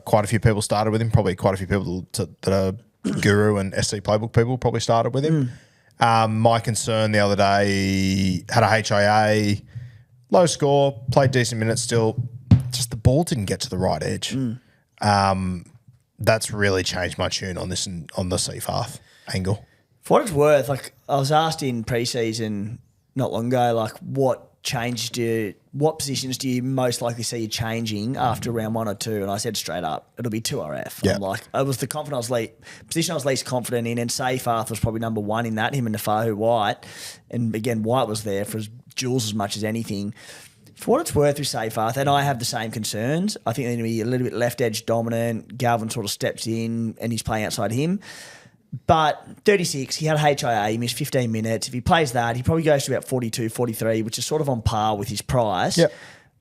quite a few people started with him. Probably quite a few people that are Guru and SC Playbook people probably started with him. My concern the other day, had a HIA, low score, played decent minutes still. Just the ball didn't get to the right edge. That's really changed my tune on this and on the Seyfarth angle.
For what it's worth, like I was asked in pre-season not long ago, like what positions do you most likely see you changing after round 1 or 2? And I said straight up, it'll be 2RF.
Yeah.
I'm like, it was the position I was least confident in, and Seyfarth was probably number 1 in that, him and Nafahu White. And again, White was there for Jules as much as anything. For what it's worth with Seyfarth, and I have the same concerns, I think they're going to be a little bit left edge dominant. Galvin sort of steps in and he's playing outside him. But 36, he had a HIA, he missed 15 minutes. If he plays that, he probably goes to about 42, 43, which is sort of on par with his price.
Yep.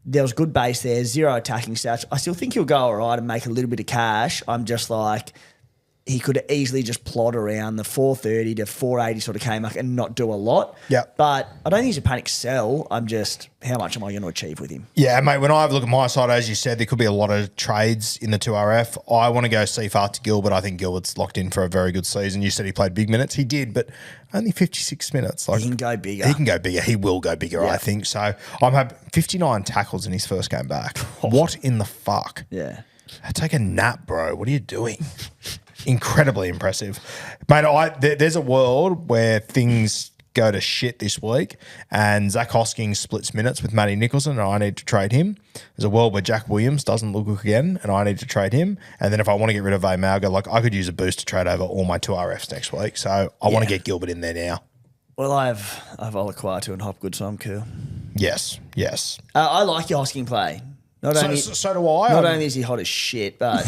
There was good base there, 0 attacking stats. I still think he'll go all right and make a little bit of cash. I'm just like, he could easily just plod around the 430 to 480 sort of K mark and not do a lot.
Yeah.
But I don't think he's a panic sell. I'm just, how much am I going to achieve with him?
Yeah, mate, when I have a look at my side, as you said, there could be a lot of trades in the 2RF. I want to go Seafart to Gilbert. I think Gilbert's locked in for a very good season. You said he played big minutes. He did, but only 56 minutes. Like,
He can go bigger.
He can go bigger. He will go bigger, I think. So I'm happy. 59 tackles in his first game back. What in the fuck?
Yeah.
Take a nap, bro. What are you doing? Incredibly impressive. Mate, there's a world where things go to shit this week and Zach Hosking splits minutes with Matty Nicholson and I need to trade him. There's a world where Jack Williams doesn't look again and I need to trade him. And then if I want to get rid of Malga, like I could use a boost to trade over all my 2RFs next week. So I want to get Gilbert in there now.
Well, I have Olaquatu and Hopgood, so I'm cool.
Yes.
I like your Hosking play.
So do I.
Not only is he hot as shit, but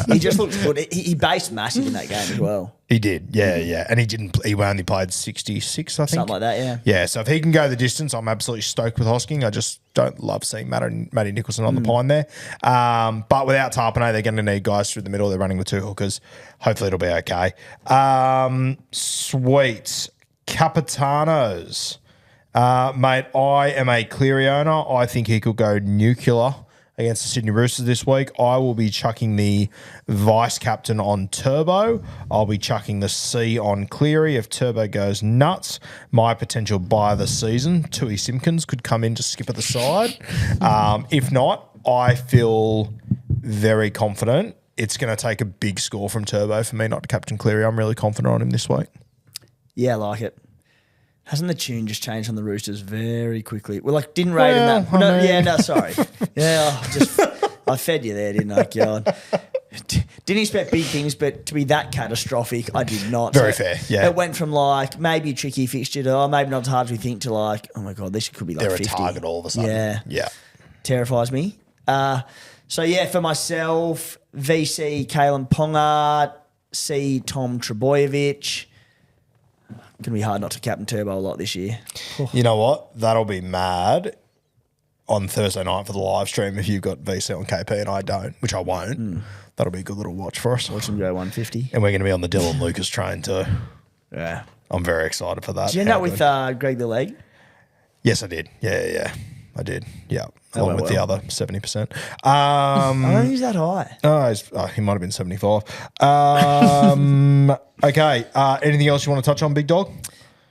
he just looks good. He based massive in that game as well.
He did, yeah. And he only played 66, I think.
Something like that, yeah.
Yeah, so if he can go the distance, I'm absolutely stoked with Hosking. I just don't love seeing Matty Nicholson on the pine there. But without Tarpanay, they're going to need guys through the middle. They're running with two hookers. Hopefully it'll be okay. Sweet. Capitanos. Mate, I am a Cleary owner. I think he could go nuclear against the Sydney Roosters this week. I will be chucking the vice captain on Turbo. I'll be chucking the C on Cleary. If Turbo goes nuts, my potential buy of the season, Tui Simpkins, could come in to skip at the side. If not, I feel very confident. It's going to take a big score from Turbo for me not to captain Cleary. I'm really confident on him this week.
Yeah, I like it. Hasn't the tune just changed on the Roosters very quickly? Well, like, didn't rate him that. Sorry. Yeah, I fed you there, didn't I? God. Didn't expect big things, but to be that catastrophic, I did not.
Very fair, yeah.
It went from like maybe a tricky fixture to maybe not as hard as we think to like, oh my God, this could be like
They're
50.
a target all of a sudden. Yeah.
Terrifies me. So yeah, for myself, VC Kalen Ponga, C Tom Trebojevic. Going to be hard not to captain Turbo a lot this year.
You know what? That'll be mad on Thursday night for the live stream if you've got VC on KP and I don't, which I won't. That'll be a good little watch for us.
Watch them go 150.
And we're going to be on the Dylan Lucas train too.
Yeah.
I'm very excited for that.
Did you end up with Greg the Leg?
Yes, I did. Yeah. I did. Yeah. Along with the other 70%.
I don't think he's that high.
He might have been 75. Okay. Anything else you want to touch on, Big Dog?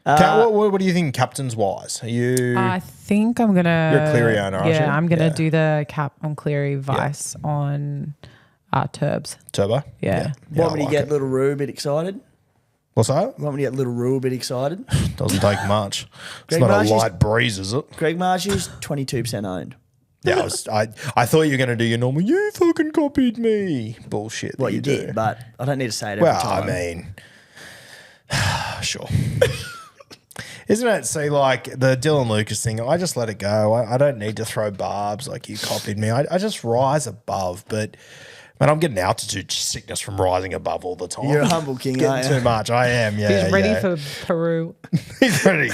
What do you think captains wise? Are you?
I think I'm gonna.
You're a Cleary owner, aren't you?
Yeah, I'm gonna do the cap on Cleary, vice on Turbs.
Turbo?
Yeah.
Want me to get little Roo a bit excited?
What's that?
Want me to get little Roo a bit excited?
Doesn't take much. It's
Greg
not
Marsh's-
a light breeze, is it?
Greg Marsh's 22% owned.
Yeah, I thought you were going to do your normal, you fucking copied me bullshit.
Well, you did, but I don't need to say it every time.
I mean, sure. Isn't it, see, like the Dylan Lucas thing, I just let it go. I don't need to throw barbs like you copied me. I just rise above, but man, I'm getting altitude sickness from rising above all the time.
You're a humble king,
Getting
aren't you?
too much. I am, yeah.
He's ready
yeah.
for Peru.
He's ready.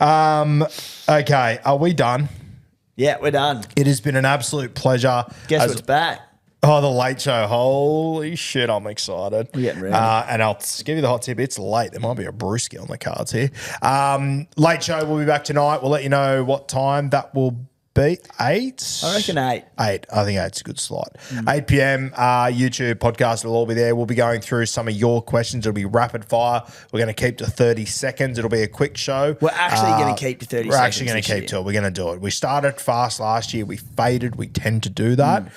Okay, are we done?
Yeah, we're done.
It has been an absolute pleasure.
Guess what's back?
Oh, the late show. Holy shit, I'm excited.
We're getting ready.
And I'll give you the hot tip. It's late. There might be a brewski on the cards here. Late show. We'll be back tonight. We'll let you know what time that will be. 8?
I reckon 8.
8. I think 8's a good slot. 8 p.m. YouTube podcast will all be there. We'll be going through some of your questions. It'll be rapid fire. We're going to keep to 30 seconds. It'll be a quick show.
We're actually going to keep to 30 seconds.
We're actually going to keep to it. We're going to do it. We started fast last year. We faded. We tend to do that.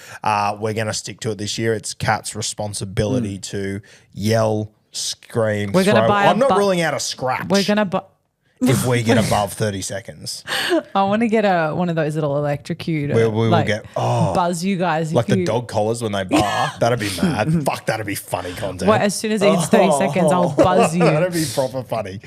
We're going to stick to it this year. It's Kat's responsibility to yell, scream,
We're gonna
throw.
buy
I'm not ruling out a scratch.
We're gonna buy.
if we get above 30 seconds.
I want to get one of those little electrocute.
We will get
buzz you guys.
like the dog collars when they bar. That'd be mad. Fuck, that'd be funny content.
Well, as soon as it hits 30 seconds, I'll buzz you.
That'd be proper funny.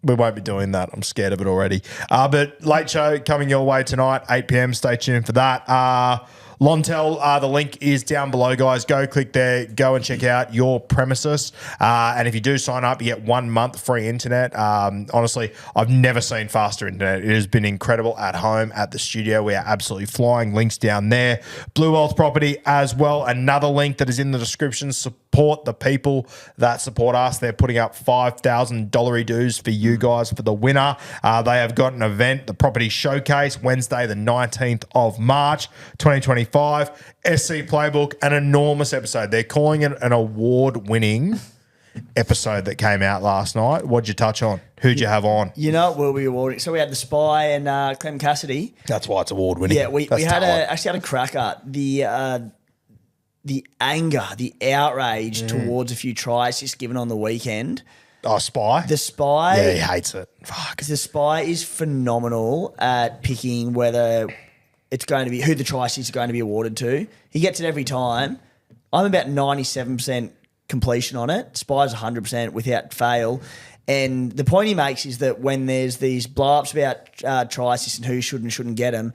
We won't be doing that. I'm scared of it already. But late show coming your way tonight, 8 p.m. Stay tuned for that. Lontel, the link is down below, guys. Go click there. Go and check out your premises. And if you do sign up, you get 1 month free internet. Honestly, I've never seen faster internet. It has been incredible at home, at the studio. We are absolutely flying. Links down there. Bluewealth Property as well. Another link that is in the description. Support the people that support us. They're putting up $5,000 dues for you guys for the winner. They have got an event, the Property Showcase, Wednesday, the 19th of March, 2025. SC Playbook, an enormous episode. They're calling it an award-winning episode that came out last night. What'd you touch on? Who'd you have on?
You know, will be awarding. So we had the Spy and Clem Cassidy.
That's why it's award-winning.
Yeah, we actually had a cracker. The anger, the outrage towards a few tries just given on the weekend.
Oh, Spy?
The Spy.
Yeah, he hates it. Fuck.
The Spy is phenomenal at picking whether it's going to be, who the try is going to be awarded to. He gets it every time. I'm about 97% completion on it. Spy's 100% without fail. And the point he makes is that when there's these blow-ups about try assists and who should and shouldn't get them,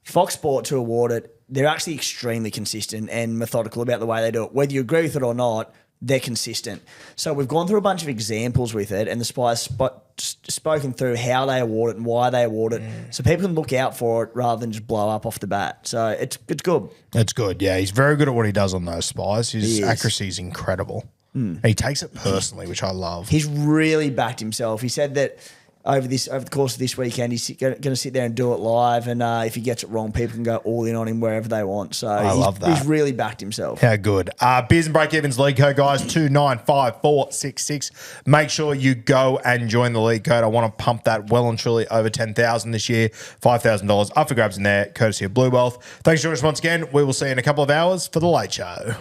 Fox Sport to award it, they're actually extremely consistent and methodical about the way they do it. Whether you agree with it or not, they're consistent. So we've gone through a bunch of examples with it, and the Spy's spoken through how they award it and why they award it, so people can look out for it rather than just blow up off the bat. So it's good. It's good,
yeah. He's very good at what he does on those Spies. His accuracy is incredible. And he takes it personally, which I love.
He's really backed himself. He said that over the course of this weekend, he's going to sit there and do it live, and if he gets it wrong, people can go all in on him wherever they want. So I love that. He's really backed himself.
How good. Beers and Breakevens league code, guys, 295466. Make sure you go and join the league code. I want to pump that well and truly over 10,000 this year. $5,000 up for grabs in there, courtesy of Bluewealth. Thanks for joining us once again. We will see you in a couple of hours for the Late Show.